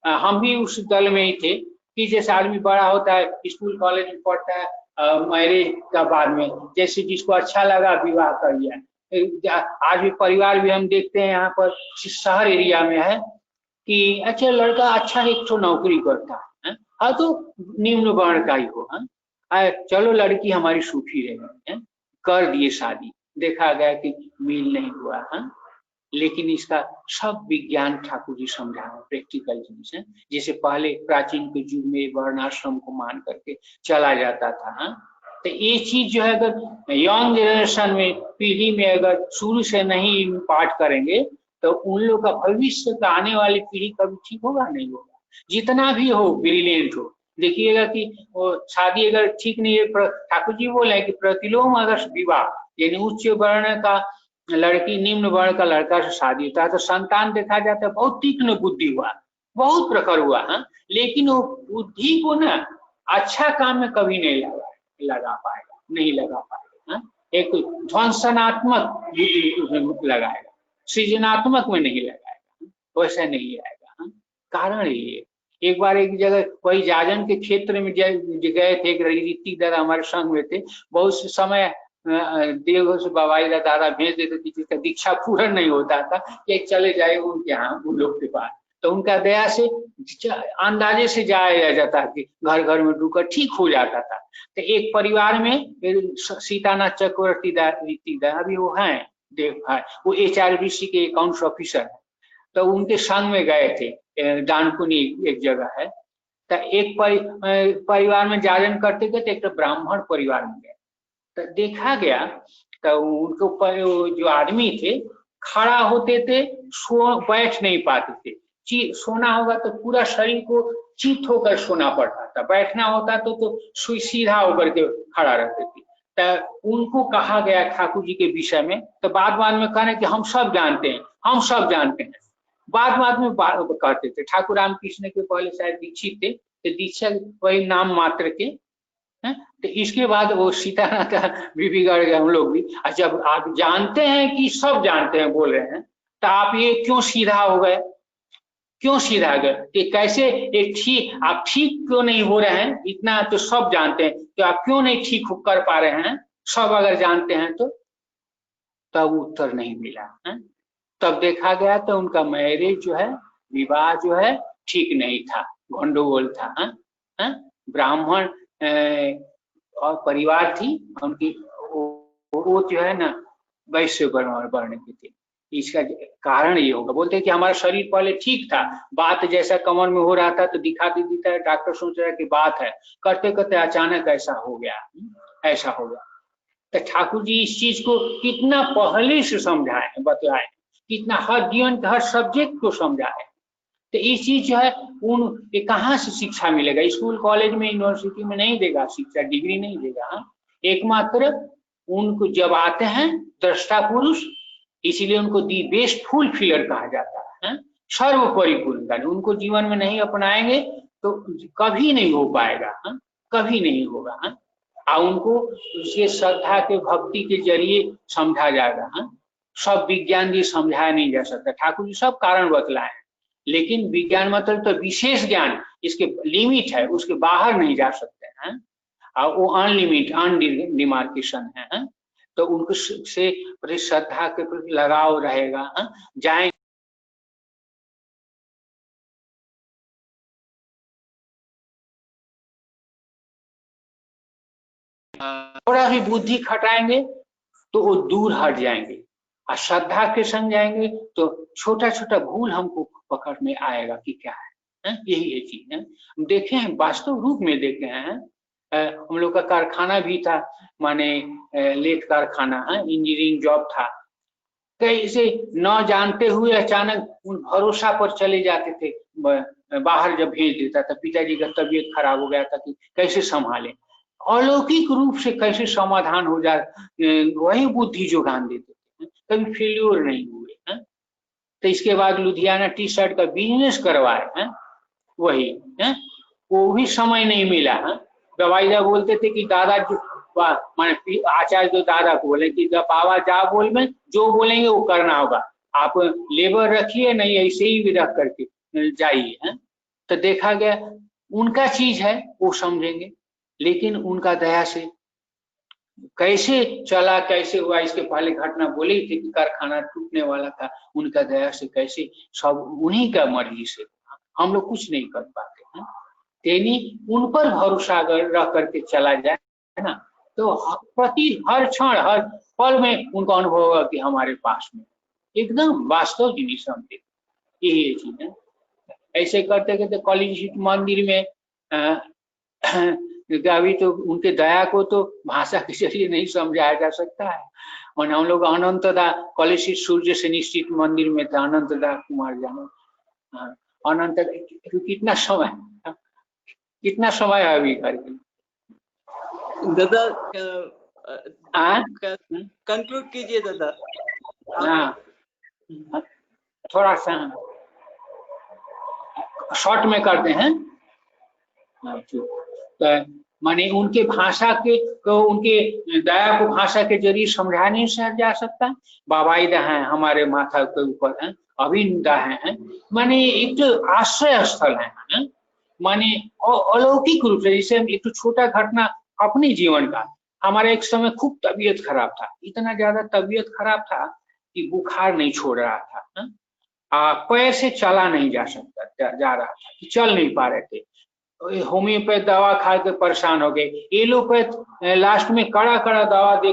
E: हम भी उस दल में ही थे कि जैसे आदमी बड़ा होता है, स्कूल कॉलेज में पढ़ता है, मैरिज का बाद में जैसे जिसको अच्छा लगा विवाह कर लिया। आज भी परिवार भी हम देखते हैं यहाँ पर शहर एरिया में है कि अच्छा लड़का अच्छा एक तो नौकरी करता है, हाँ तो निम्न वर्ण का ही हो, चलो लड़की हमारी सुखी रहे, कर दिए शादी, देखा गया कि मिल नहीं हुआ, लेकिन इसका सब विज्ञान ठाकुर जी समझाए प्रैक्टिकल चीज है। जैसे पहले प्राचीन के युग में वर्णाश्रम को मान करके चला जाता था, हाँ? तो ये चीज जो है अगर यंग जनरेशन में, पीढ़ी में अगर शुरू से नहीं पाठ करेंगे तो उन लोग का भविष्य का आने वाली पीढ़ी कभी ठीक होगा नहीं होगा। जितना भी हो ब्रिलियंट हो, देखिएगा कि वो शादी अगर ठीक नहीं है, ठाकुर जी बोले कि प्रतिलोम अगर विवाह यानी उच्च वर्ण का लड़की निम्न वर्ण का लड़का से शादी होता है तो संतान देखा जाता है बहुत तीक्ष्ण बुद्धि हुआ, बहुत प्रखर हुआ, हाँ? लेकिन वो बुद्धि को ना अच्छा काम में कभी नहीं लगा पाएगा, नहीं लगा पाएगा, हाँ? एक ध्वंसनात्मक बुद्धि उसमें लगाएगा, सृजनात्मक में नहीं लगाएगा, वैसा नहीं आएगा, हाँ? कारण ये एक बार एक जगह वही जाजन के क्षेत्र में गए थे, एक ऋतिक दादा हमारे संग में थे, बहुत से समय देवघर से बाबाई दादा भेज देते थे, जिसका दीक्षा पूर्ण नहीं होता था कि चले जाए उनके यहाँ उन लोग के पास, तो उनका दया से अंदाजे से जाया जाता कि घर घर में ढूंढकर ठीक हो जाता था। तो एक परिवार में सीतानाथ चक्रवर्ती दा अभी वो है देव भाई, वो HRBC के अकाउंट्स ऑफिसर है, तो उनके संग में गए थे, दानकुनी एक जगह है, तो एक परिवार में जागरण करते थे, तो एक ब्राह्मण परिवार में गए, तो देखा गया तो उनको जो आदमी थे खड़ा होते थे, बैठ नहीं पाते थे, सोना होगा तो पूरा शरीर को चित होकर सोना पड़ता था, बैठना होता तो सीधा होकर के खड़ा रहते थे। तो उनको कहा गया ठाकुर जी के विषय में, तो बाद में कहने कि हम सब जानते हैं, हम सब जानते हैं, बाद में कहते थे। ठाकुर रामकृष्ण के पहले शायद दीक्षित थे, तो दीक्षा वही नाम मात्र के, तो इसके बाद वो सीतानाथ भी बिगड़ गए हम लोग भी। जब आप जानते हैं कि सब जानते हैं बोल रहे हैं, तो आप ये क्यों सीधा हो गए, क्यों सीधा गए कि कैसे एक ठीक, आप ठीक क्यों नहीं हो रहे हैं, इतना तो सब जानते हैं, तो आप क्यों नहीं ठीक कर पा रहे हैं, सब अगर जानते हैं तो? तब उत्तर नहीं मिला है? तब देखा गया तो उनका मैरिज जो है, विवाह जो है ठीक नहीं था, गंडगोल था, है? ब्राह्मण और परिवार थी उनकी, वो जो है ना वैश्य वर्ण की थी। इसका कारण ये होगा, बोलते हैं कि हमारा शरीर पहले ठीक था, बात जैसा कमर में हो रहा था तो दिखा देता है, डॉक्टर सोच रहा है कि बात है, करते करते अचानक ऐसा हो गया, ऐसा हो गया। तो ठाकुर जी इस चीज को कितना पहले से समझाए, बतलाए, कितना हर जीवन हर सब्जेक्ट को समझाए। तो ये चीज जो है उन कहाँ से शिक्षा मिलेगा, स्कूल कॉलेज में यूनिवर्सिटी में नहीं देगा शिक्षा, डिग्री नहीं देगा। एकमात्र उनको जब आते हैं दृष्टा पुरुष, इसीलिए उनको दी बेस्ट फुलफिलर कहा जाता है, सर्व परिपूर्ण। उनको जीवन में नहीं अपनाएंगे तो कभी नहीं हो पाएगा, कभी नहीं होगा। और उनको उसके श्रद्धा के भक्ति के जरिए समझा जाएगा। सब विज्ञान भी समझाया नहीं जा सकता, ठाकुर जी सब कारण बतलाए, लेकिन विज्ञान मतलब तो विशेष ज्ञान, इसके लिमिट है, उसके बाहर नहीं जा सकते हैं, और वो अनलिमिट अनडिमार्केशन है। तो उनको से श्रद्धा के प्रति लगाव रहेगा, जाए थोड़ा भी बुद्धि खटाएंगे तो वो दूर हट जाएंगे, और श्रद्धा के संग जाएंगे तो छोटा छोटा भूल हमको पकड़ में आएगा कि क्या है, यही है चीज है। देखे हैं, वास्तव रूप में देखे हैं। हम लोग का कारखाना भी था, माने लेथ कारखाना है, इंजीनियरिंग जॉब था, कैसे न जानते हुए अचानक उन भरोसा पर चले जाते थे, बाहर जब भेज देता था, पिताजी का तबीयत खराब हो गया था कि कैसे संभाले, अलौकिक रूप से कैसे समाधान हो जाए, वही बुद्धि जुगान देते थे, कभी फेल्योर नहीं हुए। तो इसके बाद लुधियाना टी शर्ट का बिजनेस करवाए, वही वो भी समय नहीं मिला। गवाईदा बोलते थे कि दादा माने आचार्य जो दादा को बोले कि बाबा जा बोल में जो बोलेंगे वो करना होगा, आप लेबर रखिए, नहीं ऐसे ही रख करके जाइए। तो देखा गया उनका चीज है, वो समझेंगे, लेकिन उनका दया से कैसे चला, कैसे हुआ, इसके पहले घटना बोली थी कि कारखाना टूटने वाला था, उनका दया से कैसे सब उन्हीं का मर्जी से, हम लोग कुछ नहीं कर पाते हैं। तेनी उन पर भरोसा अगर रह करके चला जाए ना, तो प्रति हर क्षण हर पल में उनका अनुभव होगा कि हमारे पास में एकदम वास्तव की नहीं समझे, यही चीज है। ऐसे करते करते कॉलेज मंदिर में अभी तो उनके दया को तो भाषा के जरिए नहीं समझाया जा सकता है। और हम लोग अनंतदा कॉलेज सूर्य से निश्चित मंदिर में था, अनंतदा कुमार जानो, अनंत कितना समय है अभी करके
B: दादा कंक्लूड कीजिए दादा।
E: हाँ, थोड़ा सा शॉर्ट में करते हैं। तो माने उनके भाषा के को, उनके दया को भाषा के जरिए समझा नहीं जा सकता। बाबाईदा हैं हमारे माथा के ऊपर हैं, अभिनदा हैं, माने एक तो आश्रय स्थल है, माने अलौकिक रूप से। जैसे एक तो छोटा घटना अपने जीवन का, हमारा एक समय खूब तबीयत खराब था, इतना ज्यादा तबीयत खराब था कि बुखार नहीं छोड़ रहा था, पैर से चला नहीं जा सकता जा रहा था, चल नहीं पा रहे थे। होम्योपैथ दवा खा के परेशान हो गए, एलोपैथ लास्ट में कड़ा कड़ा दवा दे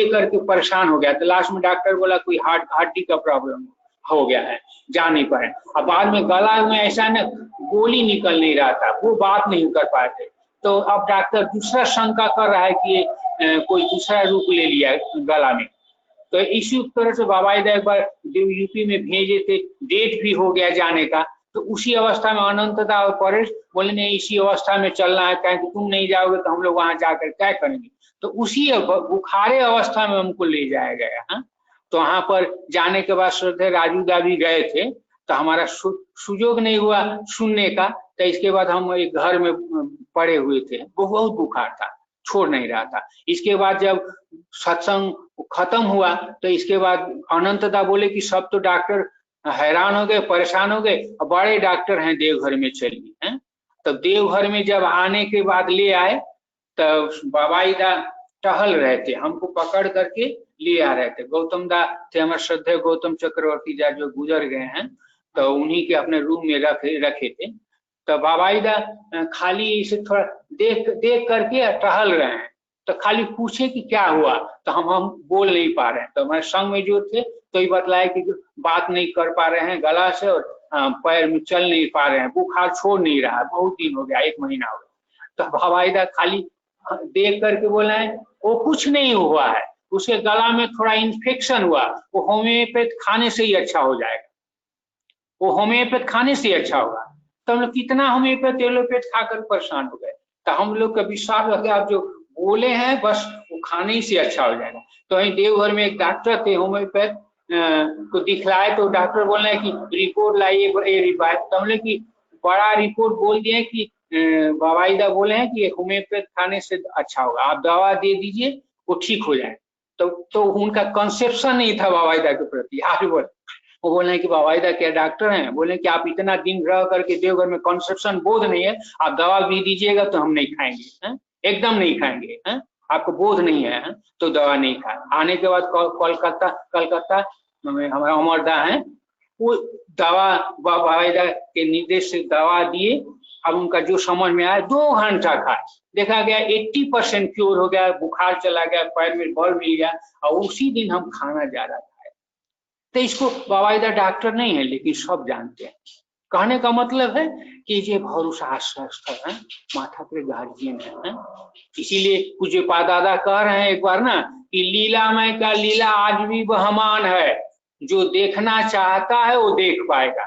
E: करके परेशान हो गया। तो लास्ट में डॉक्टर बोला कोई हड्डी का प्रॉब्लम हो गया है, जा नहीं पाए। अब बाद में गला में ऐसा न गोली निकल नहीं रहा था, वो बात नहीं कर पाए थे। तो अब डॉक्टर दूसरा शंका कर रहा है कि कोई दूसरा रूप ले लिया गला में। तो इसी तरह से बाबाईदा एक बार यूपी में भेजे थे, डेट भी हो गया जाने का। तो उसी अवस्था में अनंतदा और परेश बोले नहीं, इसी अवस्था में चलना है, कहें कि तुम नहीं जाओगे तो हम लोग वहां जाकर क्या करेंगे। तो उसी बुखारे अवस्था में हमको ले जाया गया। हाँ, तो वहां पर जाने के बाद श्रद्धेय राजू दा भी गए थे, तो हमारा सुयोग नहीं हुआ सुनने का। तो इसके बाद हम एक घर में पड़े हुए थे, बहुत बुखार था, छोड़ नहीं रहा था। इसके बाद जब सत्संग खत्म हुआ तो इसके बाद अनंतदा बोले कि सब तो डॉक्टर हैरान हो गए, परेशान हो गए, बड़े डॉक्टर हैं देवघर में, चलिए हैं। तब देवघर में जब आने के बाद ले आए तो बाबाईदा टहल रहे थे, हमको पकड़ करके ले आ रहे थे। गौतम दा थे हमारे श्रद्धेय गौतम चक्रवर्ती जा, जो गुजर गए हैं, तो उन्हीं के अपने रूम में रखे थे। तो बाबाईदा खाली इसे थोड़ा देख करके टहल रहे हैं, तो खाली पूछे कि क्या हुआ, तो हम बोल नहीं पा रहे हैं। तो हमारे संग में जो थे तो ये बतलाए कि बात नहीं कर पा रहे हैं गला से, और पैर में चल नहीं पा रहे हैं, बुखार छोड़ नहीं रहा है, बहुत दिन हो गया, 1 महीना हो गया। तो बाबाईदा खाली देख करके बोले हैं वो कुछ नहीं हुआ है, उसके गला में थोड़ा इन्फेक्शन हुआ, वो होम्योपैथ खाने से ही अच्छा हो जाएगा, वो होम्योपैथ खाने से अच्छा होगा। तो हम लोग कितना होम्योपैथ एलोपैथ खाकर परेशान हो गए। तो हम लोग का विश्वास हो गया, आप जो बोले हैं बस वो खाने ही से अच्छा हो जाएगा। तो वहीं देवघर में एक डॉक्टर थे होम्योपैथ को दिखलाए, तो डॉक्टर बोल रहे हैं कि रिपोर्ट लाइए। तो हम लोग की बड़ा रिपोर्ट बोल दिए कि बाबाईदा बोले हैं कि होम्योपैथ खाने से अच्छा होगा, आप दवा दे दीजिए वो ठीक हो जाए। तो उनका कंसेप्शन नहीं था बाबाईदा के प्रति। आज वो बोले कि बाबाईदा क्या डॉक्टर हैं, बोले कि आप इतना दिन रह करके देवघर में कंसेप्शन बोध नहीं है, आप दवा भी दीजिएगा तो हम नहीं खाएंगे, है? एकदम नहीं खाएंगे, है? आपको बोध नहीं है तो दवा नहीं खाए। आने के बाद कलकत्ता हमारा अमरदा है, वो दवा बाबाईदा के निर्देश से दवा दिए। अब उनका जो समझ में आया 2 घंटा खाए, देखा गया 80% क्योर हो गया, बुखार चला गया, पैर में बल मिल गया, और उसी दिन हम खाना जा रहा था। तो इसको बाबाईदा डॉक्टर नहीं है लेकिन सब जानते हैं। कहने का मतलब है कि ये भरोसा आश्रय स्थल है, माथा पे गार्जियन है। इसीलिए पूज्य पादादा कह रहे हैं एक बार ना कि लीलामय का लीला आज भी बहमान है, जो देखना चाहता है वो देख पाएगा।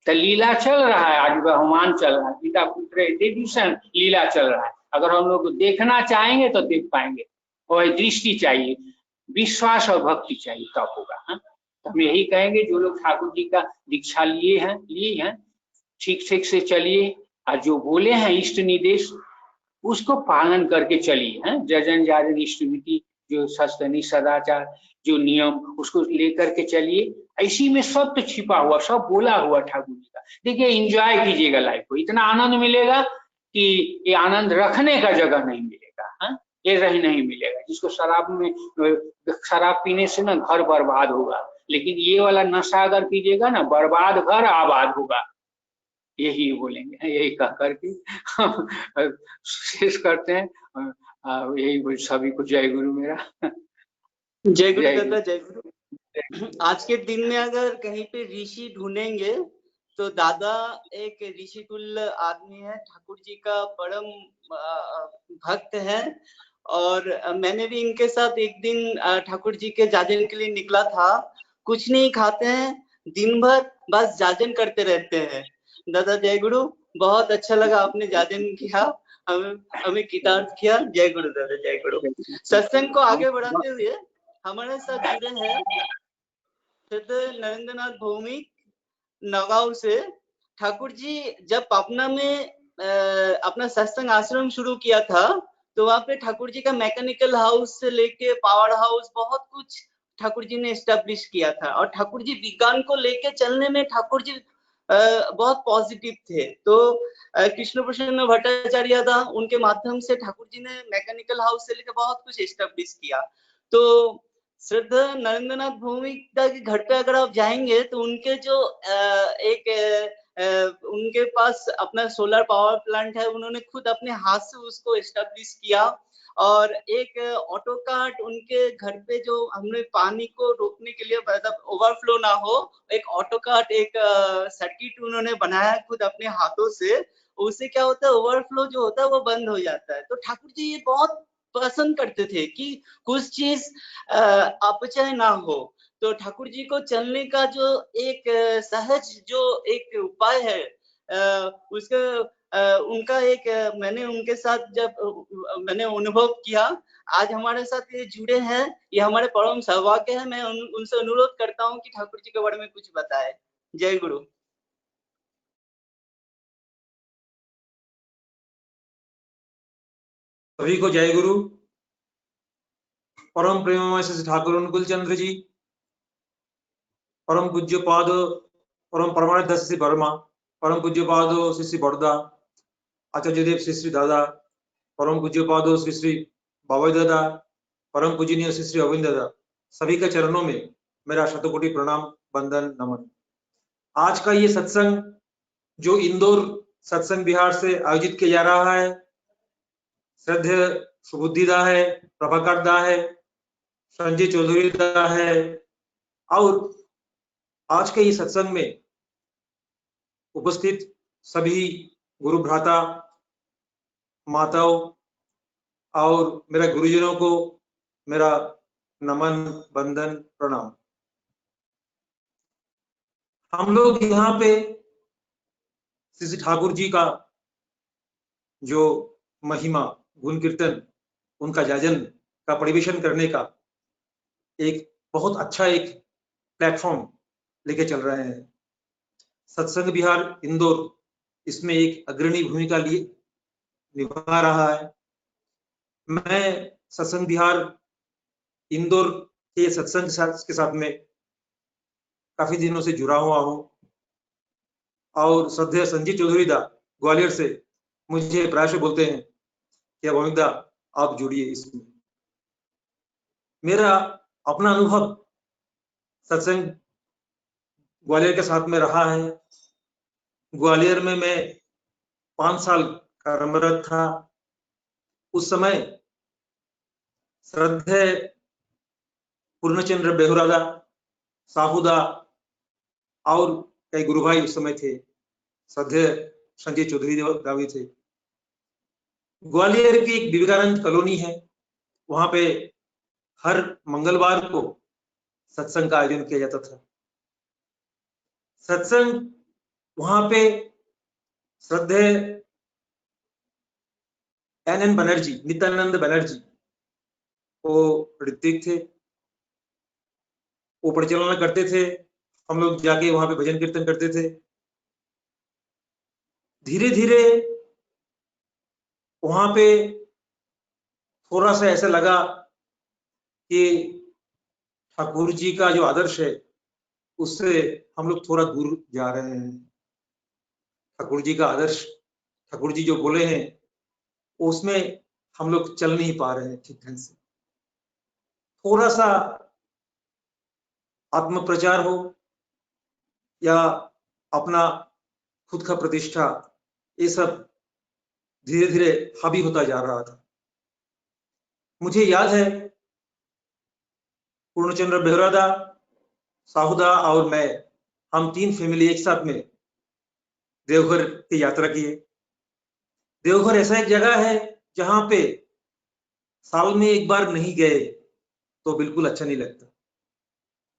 E: तो लीला चल रहा है, आज बहमान चल रहा है, पिता पुत्र एडिशन लीला चल रहा है। अगर हम लोग देखना चाहेंगे तो देख पाएंगे, और दृष्टि चाहिए, विश्वास और भक्ति चाहिए, तब होगा। हम यही कहेंगे जो लोग ठाकुर जी का दीक्षा लिए हैं ठीक से चलिए, और जो बोले हैं इष्ट निर्देश उसको पालन करके चलिए, हैं जजन जाजन इष्टविधि, जो सस्तनी सदाचार, जो नियम, उसको लेकर के चलिए। इसी में सब तो छिपा हुआ, सब बोला हुआ ठाकुर जी का। देखिए एंजॉय कीजिएगा लाइफ को, इतना आनंद मिलेगा कि ये आनंद रखने का जगह नहीं मिलेगा, ये रही नहीं मिलेगा। जिसको शराब पीने से ना घर बर्बाद होगा, लेकिन ये वाला नशा अगर पीजिएगा ना, बर्बाद घर आबाद होगा। यही बोलेंगे, यही कह करके शेष करते हैं। यही सभी को जय गुरु मेरा।
B: जय गुरु दादा, जय गुरु। आज के दिन में अगर कहीं पे ऋषि ढूंढेंगे तो दादा एक ऋषि तुल्य आदमी है, ठाकुर जी का परम भक्त है। और मैंने भी इनके साथ एक दिन ठाकुर जी के जाजन के लिए निकला था। कुछ नहीं खाते हैं, दिन भर बस जाजन करते रहते हैं। दादा जय गुरु, बहुत अच्छा लगा आपने जाजन किया, हमें कृतार्थ किया। जय गुरु दादा, जय गुरु। सत्संग को आगे बढ़ाते हुए हमारे साथ जुड़े हैं नरेंद्रनाथ भौमिक नगांव से। ठाकुर जी जब पापना में अपना सत्संग आश्रम शुरू किया था तो वहां पे ठाकुर जी का मैकेनिकल हाउस से लेके पावर हाउस बहुत कुछ ठाकुर जी ने एस्टेब्लिश किया था। और ठाकुर जी विज्ञान को लेके चलने में ठाकुर जी बहुत पॉजिटिव थे। तो कृष्ण प्रसन्न भट्टाचार्य था, उनके माध्यम से ठाकुर जी ने मैकेनिकल हाउस से लेकर बहुत कुछ एस्टेब्लिश किया। तो श्रद्धा नरेंद्रनाथ भौमिक के घर पे अगर आप जाएंगे तो उनके जो उनके पास अपना सोलर पावर प्लांट है, उन्होंने खुद अपने हाथ से उसको एस्टेब्लिश किया। और एक ऑटो कार्ट उनके घर पे जो हमने पानी को रोकने के लिए, मतलब ओवरफ्लो ना हो, एक ऑटो कार्ट एक सर्किट उन्होंने बनाया खुद अपने हाथों से। उससे क्या होता है, ओवरफ्लो जो होता है वो बंद हो जाता है। तो ठाकुर जी ये बहुत पसंद करते थे कि कुछ चीज अपचय ना हो। तो ठाकुर जी को चलने का जो एक सहज जो एक उपाय है, उसका उनका एक मैंने उनके साथ जब मैंने अनुभव किया, आज हमारे साथ ये जुड़े हैं, ये हमारे परम सौभाग्य है। मैं उनसे अनुरोध करता हूँ कि ठाकुर जी के बारे में कुछ बताए। जय गुरु।
F: सभी को जय गुरु। परम प्रेममय श्री ठाकुर अनुकूल चंद्र जी, परम पूज्य पाद परम परमानंद श्री वर्मा, परम पूज्य पाद श्री श्री बड़दा आचार्य देव श्री श्री दादा, परम पूज्य पाद श्री श्री बाबा दादा, परम पूजनीय श्री श्री अरविंद दादा, सभी के चरणों में मेरा शतकोटि प्रणाम, वंदन, नमन। आज का ये सत्संग जो इंदौर सत्संग विहार से आयोजित किया जा रहा है, श्रद्धेय सुबुद्धि दा है, प्रभाकर दा है, संजय चौधरी दा है। और आज के इस सत्संग में उपस्थित सभी गुरु भ्राता, माताओं और मेरे गुरुजनों को मेरा नमन, वंदन, प्रणाम। हम लोग यहाँ पे श्री ठाकुर जी का जो महिमा, गुण कीर्तन, उनका जाजन का परिवेशन करने का एक बहुत अच्छा एक प्लेटफॉर्म लेके चल रहे हैं। सत्संग विहार इंदौर इसमें एक अग्रणी भूमिका लिए निभा रहा है। मैं सत्संग विहार इंदौर के सत्संग के साथ में काफी दिनों से जुड़ा हुआ हूँ। और श्रद्धेय संजय चौधरी दा ग्वालियर से मुझे प्रायः बोलते हैं कि भौमिक दा आप जुड़िए इसमें। मेरा अपना अनुभव सत्संग ग्वालियर के साथ में रहा है। ग्वालियर में मैं 5 साल कार्यरत था। उस समय श्रद्धेय पूर्णचंद्र बेहुरादा, साहूदा और कई गुरु भाई उस समय थे। श्रद्धेय संजय चौधरी दावी थे। ग्वालियर की एक विवेकानंद कॉलोनी है, वहां पे हर मंगलवार को सत्संग का आयोजन किया जाता था। सत्संग वहां पे श्रद्धेय NN बनर्जी, नित्यानंद बनर्जी वो ऋत्विक थे, वो परिचालना करते थे। हम लोग जाके वहां पे भजन कीर्तन करते थे। धीरे धीरे वहां पे थोड़ा सा ऐसा लगा कि ठाकुर जी का जो आदर्श है उससे हम लोग थोड़ा दूर जा रहे हैं। ठाकुर जी का आदर्श, ठाकुर जी जो बोले हैं उसमें हम लोग चल नहीं पा रहे हैं ठीक ढंग से। थोड़ा सा आत्म प्रचार हो या अपना खुद का प्रतिष्ठा, ये सब धीरे धीरे हावी होता जा रहा था। मुझे याद है पूर्णचंद्र बेहुरादा साहुदा और मैं, हम 3 फैमिली एक साथ में देवघर की यात्रा किए। देवघर ऐसा एक जगह है जहां पे साल में एक बार नहीं गए तो बिल्कुल अच्छा नहीं लगता।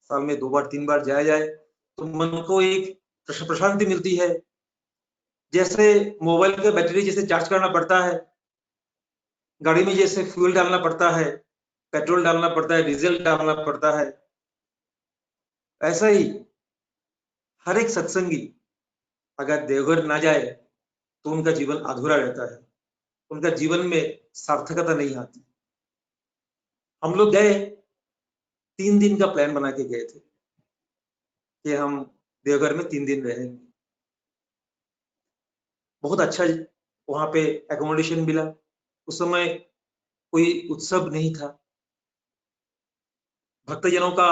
F: साल में 2 बार 3 बार जाया जाए तो मन को एक प्रशांति मिलती है। जैसे मोबाइल का बैटरी जैसे चार्ज करना पड़ता है, गाड़ी में जैसे फ्यूल डालना पड़ता है, पेट्रोल डालना पड़ता है, डीजल डालना पड़ता है, ऐसा ही हर एक सत्संगी अगर देवघर ना जाए तो उनका जीवन अधूरा रहता है, उनका जीवन में सार्थकता नहीं आती। हम लोग गए, 3 दिन का प्लान बना के गए थे कि हम देवघर में 3 दिन रहेंगे। बहुत अच्छा वहां पे एकोमोडेशन मिला। उस समय कोई उत्सव नहीं था। भक्तजनों का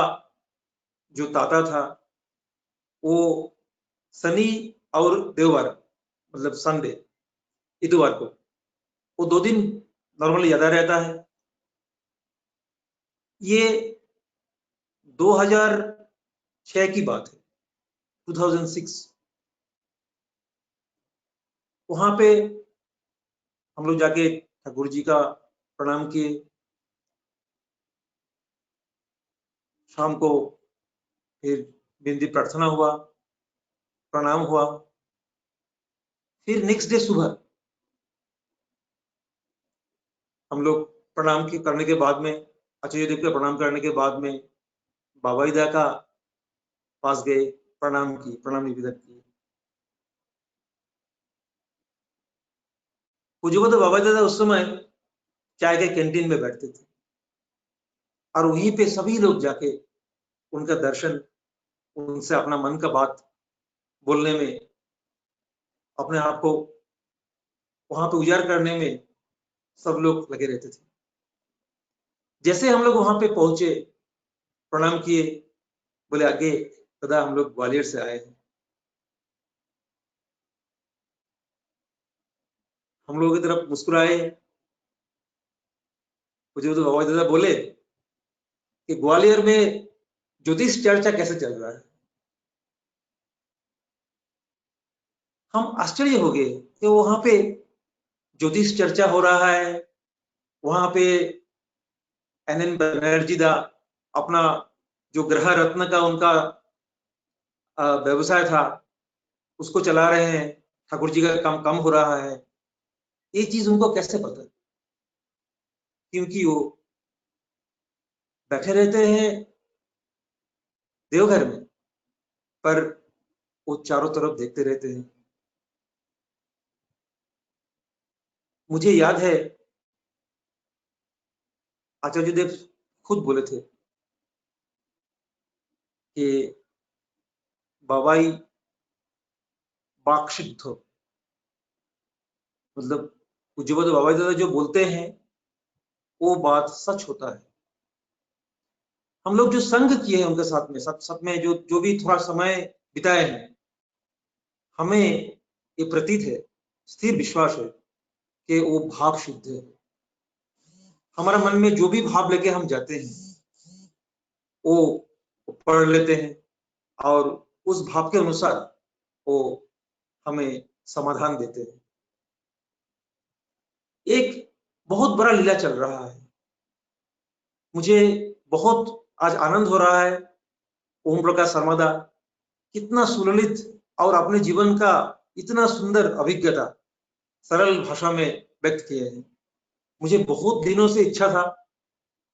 F: जो तांता था वो शनि और देववार मतलब संडे इतवार को, वो 2 दिन नॉर्मली ज्यादा रहता है। ये 2006 की बात है, 2006। वहां पे हम लोग जाके ठाकुर जी का प्रणाम किए। शाम को फिर बिंदी प्रार्थना हुआ, प्रणाम हुआ। फिर नेक्स्ट डे सुबह हम लोग प्रणाम करने के बाद में, आचार्य देव का प्रणाम करने के बाद में बाबा ईदा का पास गए, प्रणाम निवेदन किए। पूज्यपाद बाबा दादा उस समय चाय के कैंटीन में बैठते थे और वहीं पे सभी लोग जाके उनका दर्शन, उनसे अपना मन का बात बोलने में, अपने आप को वहां पे उजागर करने में सब लोग लगे रहते थे। जैसे हम लोग वहां पे पहुंचे, प्रणाम किए, बोले आगे दादा हम लोग ग्वालियर से आए हैं। हम लोगों की तरफ मुस्कुराए। मुझे तो बाबा दादा बोले कि ग्वालियर में ज्योतिष चर्चा कैसे चल रहा है। हम आश्चर्य हो गए कि वहां पे ज्योतिष चर्चा हो रहा है। वहां पे NN बनर्जी दा अपना जो ग्रह रत्न का उनका व्यवसाय था उसको चला रहे हैं, ठाकुर जी का काम कम हो रहा है। ये चीज उनको कैसे पता? क्योंकि वो बैठे रहते हैं देवघर में, पर वो चारों तरफ देखते रहते हैं। मुझे याद है आचार्य देव खुद बोले थे कि बाबाई बाक्षित हो, मतलब पूज्यपाद बाबाई दादा जो बोलते हैं वो बात सच होता है। हम लोग जो संग किए हैं उनके साथ में, साथ में जो भी थोड़ा समय बिताए हैं, हमें ये प्रतीत है, स्थिर विश्वास है कि वो भाव शुद्ध है। हमारा मन में जो भी भाव लेके हम जाते हैं वो पढ़ लेते हैं और उस भाव के अनुसार वो हमें समाधान देते हैं। एक बहुत बड़ा लीला चल रहा है। मुझे बहुत आज आनंद हो रहा है। ओम प्रकाश शर्मा कितना सुललित और अपने जीवन का इतना सुंदर अभिज्ञता सरल भाषा में व्यक्त किए हैं। मुझे बहुत दिनों से इच्छा था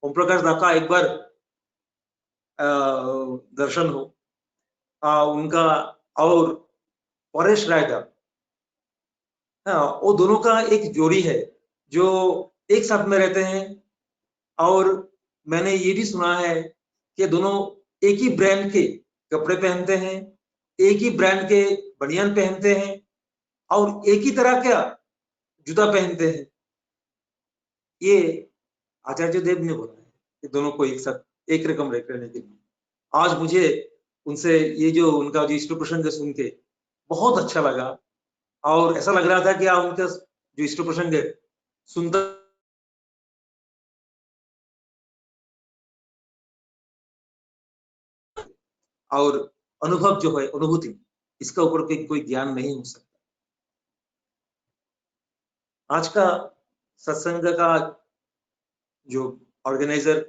F: ओम प्रकाश दा का एक बार दर्शन हो, उनका और परेश राय दा, वो दोनों का एक जोड़ी है जो एक साथ में रहते हैं। और मैंने ये भी सुना है कि दोनों एक ही ब्रांड के कपड़े पहनते हैं, एक ही ब्रांड के बनियान पहनते हैं और एक ही तरह का जूता पहनते हैं। ये आचार्य देव ने बोला है कि दोनों को एक साथ एक रकम रहने के लिए। आज मुझे उनसे ये जो उनका जो इष्ट प्रसंग सुन के बहुत अच्छा लगा और ऐसा लग रहा था कि आप उनका जो इष्ट प्रसंग है सुनता और अनुभव जो है, अनुभूति, इसका ऊपर कोई ज्ञान नहीं हो सकता। आज का सत्संग का जो ऑर्गेनाइजर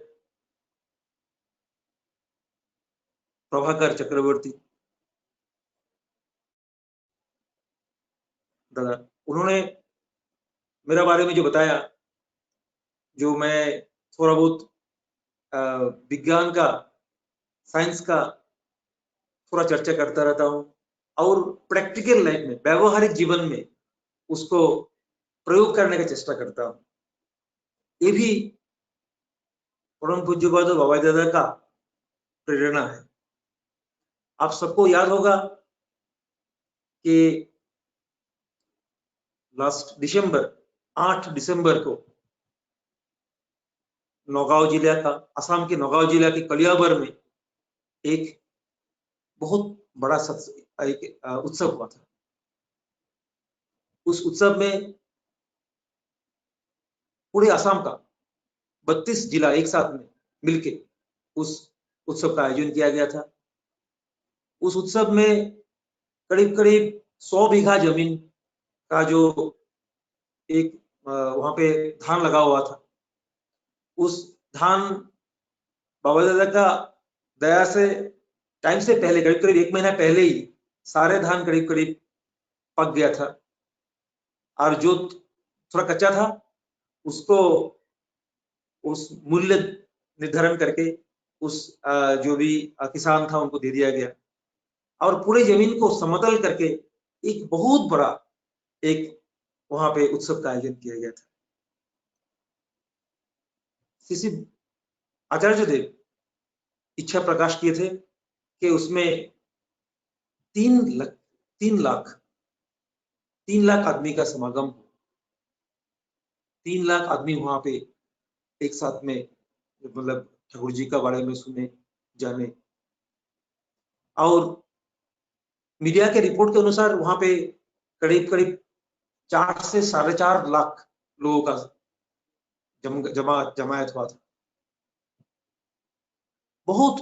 F: प्रभाकर चक्रवर्ती दादा, उन्होंने मेरा बारे में जो बताया, जो मैं थोड़ा बहुत विज्ञान का, साइंस का थोड़ा चर्चा करता रहता हूँ और प्रैक्टिकल लाइफ में, व्यवहारिक जीवन में उसको प्रयोग करने का चेष्टा करता हूँ। ये भी परम पूज्यपाद बाबा दादा का प्रेरणा है। आप सबको याद होगा कि लास्ट दिसंबर, 8 दिसंबर को नौगांव जिला का, असम के नौगांव जिला के कलियाबर में एक बहुत बड़ा उत्सव हुआ था। उस उत्सव में पूरे असम का 32 जिला एक साथ में मिलके उस उत्सव का आयोजन किया गया था। उस उत्सव में करीब करीब 100 बीघा जमीन का जो एक वहां पे धान लगा हुआ था, उस धान बाबा दादा का दया से टाइम से पहले, करीब करीब 1 महीना पहले ही सारे धान करीब करीब पक गया था। और जो थोड़ा कच्चा था उसको उस मूल्य निर्धारण करके उस जो भी किसान था उनको दे दिया गया और पूरे जमीन को समतल करके एक बहुत बड़ा एक वहां पे उत्सव का आयोजन किया गया था। श्री आचार्य देव इच्छा प्रकाश किए थे कि उसमें 3 लाख आदमी का समागम हो। 3 लाख आदमी वहां पे एक साथ में, मतलब ठाकुर जी का बारे में सुने, जाने। और मीडिया के रिपोर्ट के अनुसार वहां पे करीब करीब 4 से 4.5 लाख लोगों का जमायत हुआ था। बहुत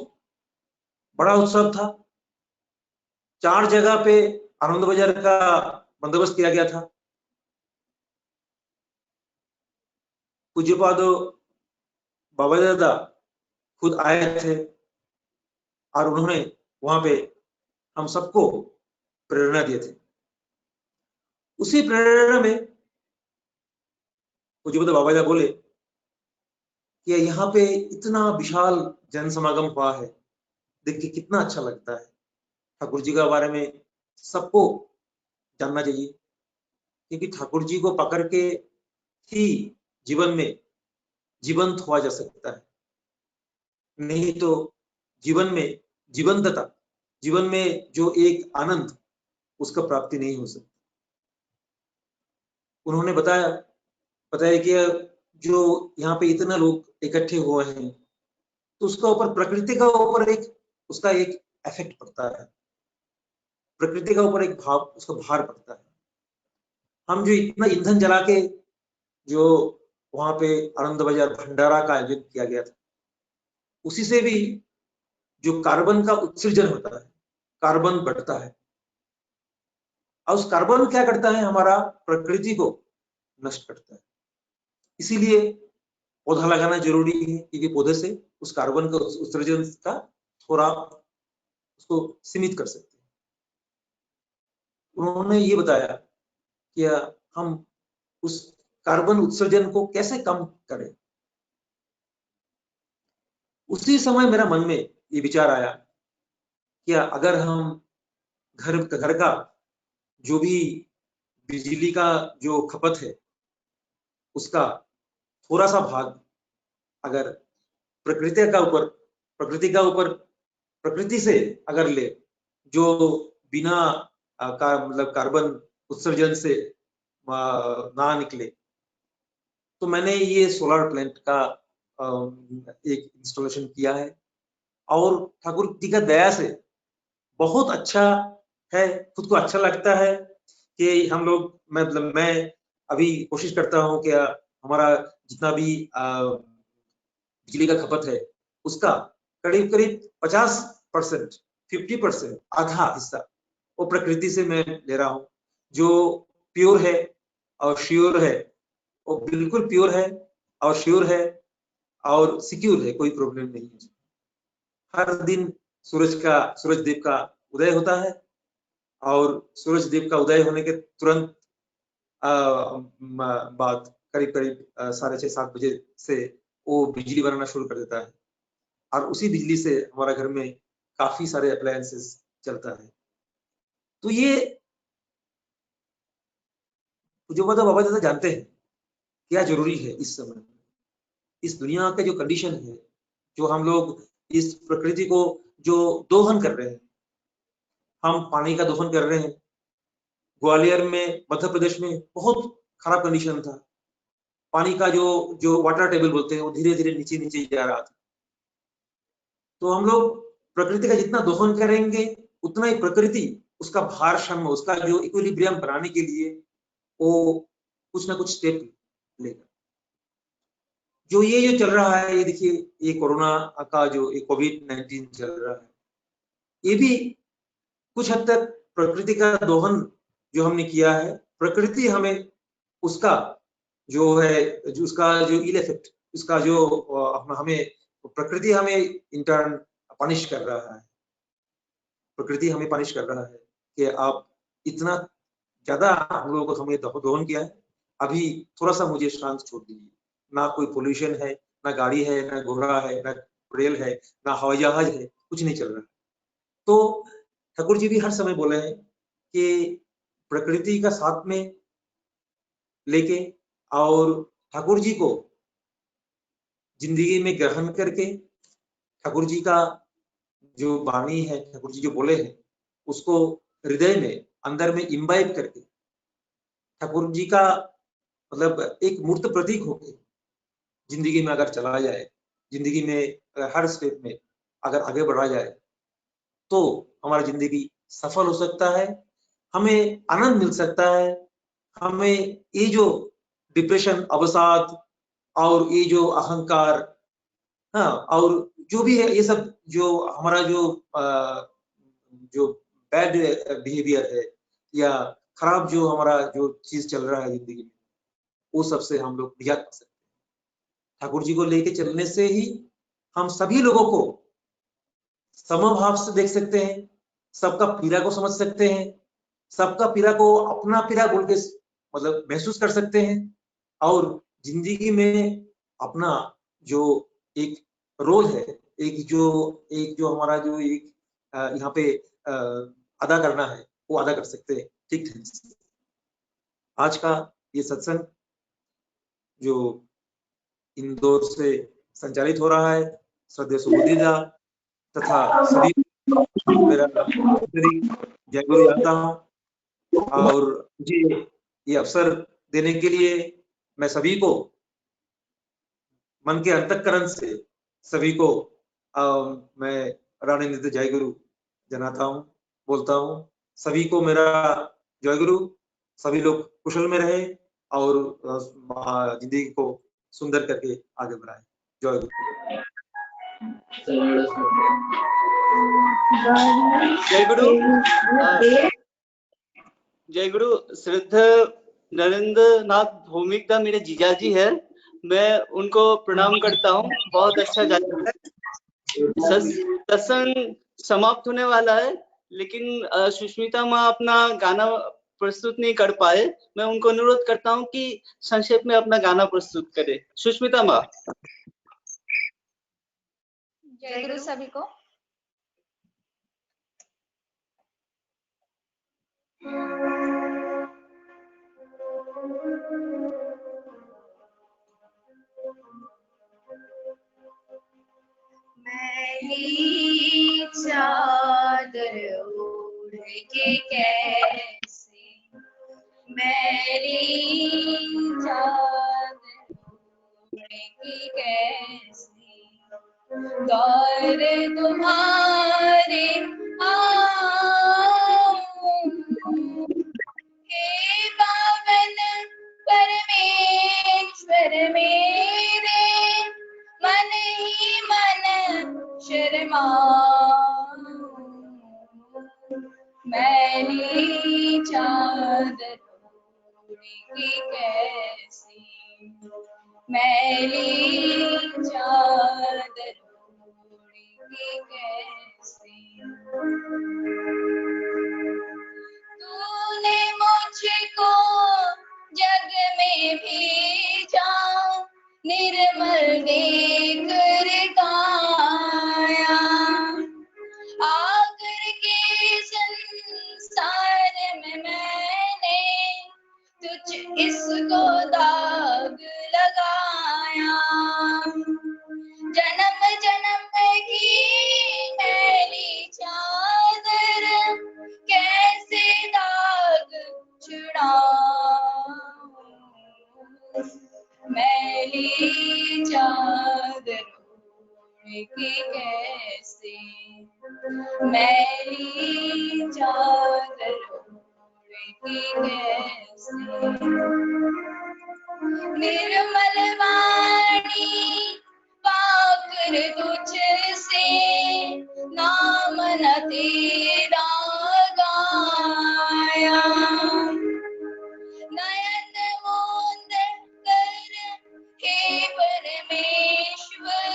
F: बड़ा उत्सव था। 4 जगह पे आनंद बाजार का बंदोबस्त किया गया था। पूज्यपाद बाबा दादा खुद आए थे और उन्होंने वहां पे हम सबको प्रेरणा दिए थे। उसी प्रेरणा में पूज्यपाद बाबा दादा बोले कि यहाँ पे इतना विशाल जन समागम हुआ है, देख के कितना अच्छा लगता है। ठाकुर जी के बारे में सबको जानना चाहिए, क्योंकि ठाकुर जी को पकड़ के ही जीवन में जीवंत हुआ जा सकता है, नहीं तो जीवन में जीवंतता, जीवन में जो एक आनंद, उसका प्राप्ति नहीं हो सकती। उन्होंने बताया कि जो यहाँ पे इतना लोग इकट्ठे हुए हैं तो उसका ऊपर प्रकृति का ऊपर उसका एक इफेक्ट पड़ता है, प्रकृति का ऊपर एक भाव, उसका भार पड़ता है। हम जो इतना ईंधन जला के जो वहां पे आनंद बाजार भंडारा का आयोजन किया गया था, उसी से भी जो कार्बन का उत्सर्जन होता है, कार्बन बढ़ता है और उस कार्बन क्या करता है, हमारा प्रकृति को नष्ट करता है। इसीलिए पौधा लगाना जरूरी है, क्योंकि पौधे से उस कार्बन का उत्सर्जन का थोड़ा उसको सीमित कर सकते हैं। उन्होंने ये बताया कि हम उस कार्बन उत्सर्जन को कैसे कम करें। उसी समय मेरा मन में ये विचार आया कि अगर हम घर का जो भी बिजली का जो खपत है, उसका थोड़ा सा भाग अगर प्रकृति से अगर ले, जो बिना मतलब कार्बन उत्सर्जन से ना निकले, तो मैंने ये सोलर प्लांट का एक इंस्टॉलेशन किया है और ठाकुर जी का दया से बहुत अच्छा है। खुद को अच्छा लगता है कि हम लोग, मतलब मैं अभी कोशिश करता हूँ कि हमारा जितना भी बिजली का खपत है, उसका करीब करीब 50% 50% आधा हिस्सा वो प्रकृति से मैं ले रहा हूँ। जो प्योर है और श्योर है, वो बिल्कुल प्योर है और श्योर है और सिक्योर है, कोई प्रॉब्लम नहीं है। हर दिन सूरज देव का उदय होता है और सूरज देव का उदय होने के तुरंत बाद करीब 6:30-7 बजे से वो बिजली बनाना शुरू कर देता है और उसी बिजली से हमारा घर में काफी सारे अप्लायंसेस चलता है। तो ये जो मतलब बाबा दादा जानते हैं क्या जरूरी है इस समय, इस दुनिया का जो कंडीशन है, जो हम लोग इस प्रकृति को जो दोहन कर रहे हैं, हम पानी का दोहन कर रहे हैं। ग्वालियर में, मध्य प्रदेश में बहुत खराब कंडीशन था। पानी का जो वाटर टेबल बोलते हैं वो धीरे धीरे नीचे नीचे जा रहा था। तो हम लोग प्रकृति का जितना दोहन करेंगे उतना ही प्रकृति उसका भारसाम्य, उसका जो इक्विलिब्रियम बनाने के लिए वो कुछ ना कुछ स्टेप लेगा। जो चल रहा है, ये देखिए, ये कोरोना का जो कोविड-19 चल रहा है, ये भी कुछ हद तक प्रकृति का दोहन जो हमने किया है। प्रकृति हमें उसका जो है, जो उसका जो इल इफेक्ट, उसका जो हमें प्रकृति हमें इंटर्न पनिश कर रहा है। प्रकृति हमें पनिश कर रहा है कि आप इतना ज्यादा हम लोगों को हमें दोहन किया है, अभी थोड़ा सा मुझे शांत छोड़ दीजिए। ना कोई पोल्यूशन है, ना गाड़ी है, ना घोड़ा है, ना रेल है, ना हवाई जहाज है, कुछ नहीं चल रहा। तो ठाकुर जी भी हर समय बोले हैं कि प्रकृति का साथ में लेके और ठाकुर जी को जिंदगी में ग्रहण करके, ठाकुर जी का जो वाणी है, ठाकुर जी जो बोले हैं, उसको हृदय में अंदर में इम्बाइब करके ठाकुर जी का मतलब एक मूर्त प्रतीक होके जिंदगी में अगर चला जाए, जिंदगी में हर स्टेप में अगर आगे बढ़ा जाए, तो हमारा जिंदगी सफल हो सकता है, हमें आनंद मिल सकता है। हमें ये जो डिप्रेशन, अवसाद और ये जो अहंकार, हाँ, और जो भी है, ये सब जो हमारा जो बैड बिहेवियर है या खराब जो हमारा जो चीज चल रहा है जिंदगी में, वो सबसे हम लोग निजात पा सकते हैं। ठाकुर जी को लेके चलने से ही हम सभी लोगों को समभाव से देख सकते हैं, सबका पीड़ा को समझ सकते हैं, सबका पीड़ा को अपना पीड़ा बोल के मतलब महसूस कर सकते हैं और जिंदगी में अपना जो एक रोल है, एक जो हमारा जो एक यहाँ पे अदा करना है, वो अदा कर सकते हैं ठीक ढंग से। आज का ये सत्संग जो इंदौर से संचालित हो रहा है, श्रद्धेय सुबोधिदा तथा सभी मेरा जय गुरु जानता हूँ और मुझे ये अवसर देने के लिए मैं सभी को मन के अंतःकरण से सभी को मैं रानी नित्य जय गुरु जनाता हूँ, बोलता हूँ। सभी को मेरा जय गुरु। सभी लोग कुशल में रहे और जिंदगी को सुंदर करके आगे बढ़ाए। जय गुरु।
B: जय गुरु। जय गुरु। श्रद्धा नरेंद्र नाथ भौमिकदा मेरे जीजाजी है, मैं उनको प्रणाम करता हूँ। बहुत अच्छा गाया है। सत्संग समाप्त होने वाला है, लेकिन सुष्मिता माँ अपना गाना प्रस्तुत नहीं कर पाए। मैं उनको अनुरोध करता हूँ कि संक्षेप में अपना गाना प्रस्तुत करे। सुष्मिता माँ।
G: जय गुरु सभी को। मैली चादर ओढ़ के कैसे, मैली चादर ओढ़ के कैसे दौर तुम्हारे आऊं, हे पावन परमेश्वर मेरे, मन ही मन शर्माऊं, मैली चादर की कैसी, मैली चादर की कैसी। तूने मुझको जग में भेजा, निर्मल देकर गाया, आकर के संसार में मैंने तुझ इसको दाग लगाया। जन्म जन्म की मैली चादर कैसे दाग छुड़ाऊं, मैली चादर की कैसे, मैली चादर की कैसे। निर्मल वाणी पाकर तुझसे नाम न तेरा गाया, नयन मूंद कर हे परमेश्वर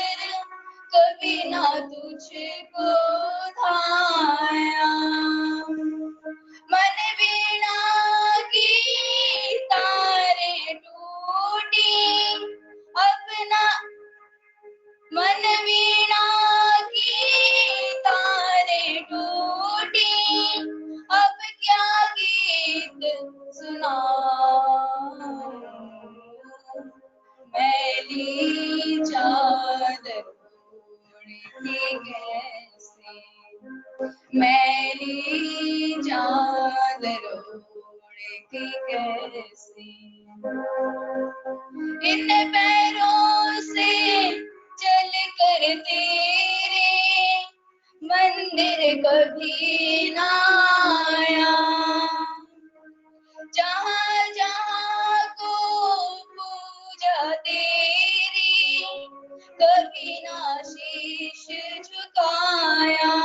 G: कभी ना तुझको धाया। मन वीणा की तारे टूटी अपना, मन वीणा की तारे टूटी अब क्या गीत सुनाऊं, मैली चादर की कैसी, मैली चादर की कैसी। इन पैरों से चल कर तेरे मंदिर कभी ना आया, जहाँ जहाँ को पूजा तेरी कभी ना शीश झुकाया।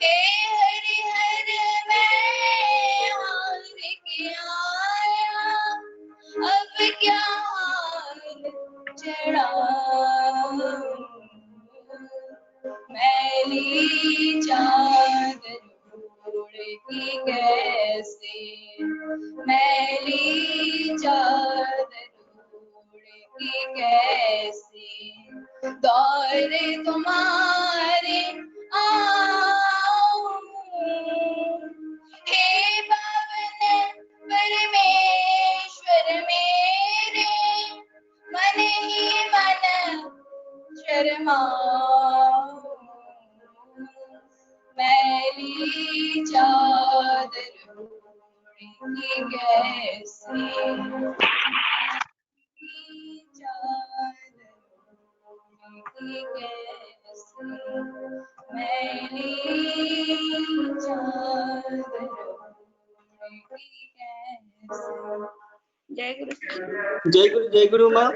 G: हे हरि हर मैं हार के आया, अब क्या हाल चढ़ाऊं, मैली चादर की कैसे, मैली चादर की कैसी। दौर तुम्हारे आऊं, हे पावन परमेश्वर मेरे, मन ही मन शर्माऊं, मैली चादर की कैसी, चादर की कैसी, मैली चादर की कैसी। जय गुरु।
B: जय गुरु माँ।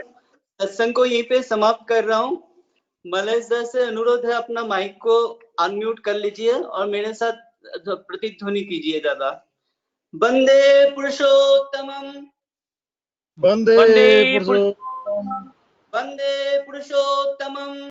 B: सत्संग को यहीं पे समाप्त कर रहा हूँ। मलय सर से अनुरोध है, अपना माइक को अनम्यूट कर लीजिए और मेरे साथ प्रतिध्वनि कीजिए दादा। वंदे पुरुषोत्तमम,
A: वंदे
B: वंदे पुरुषोत्तमम।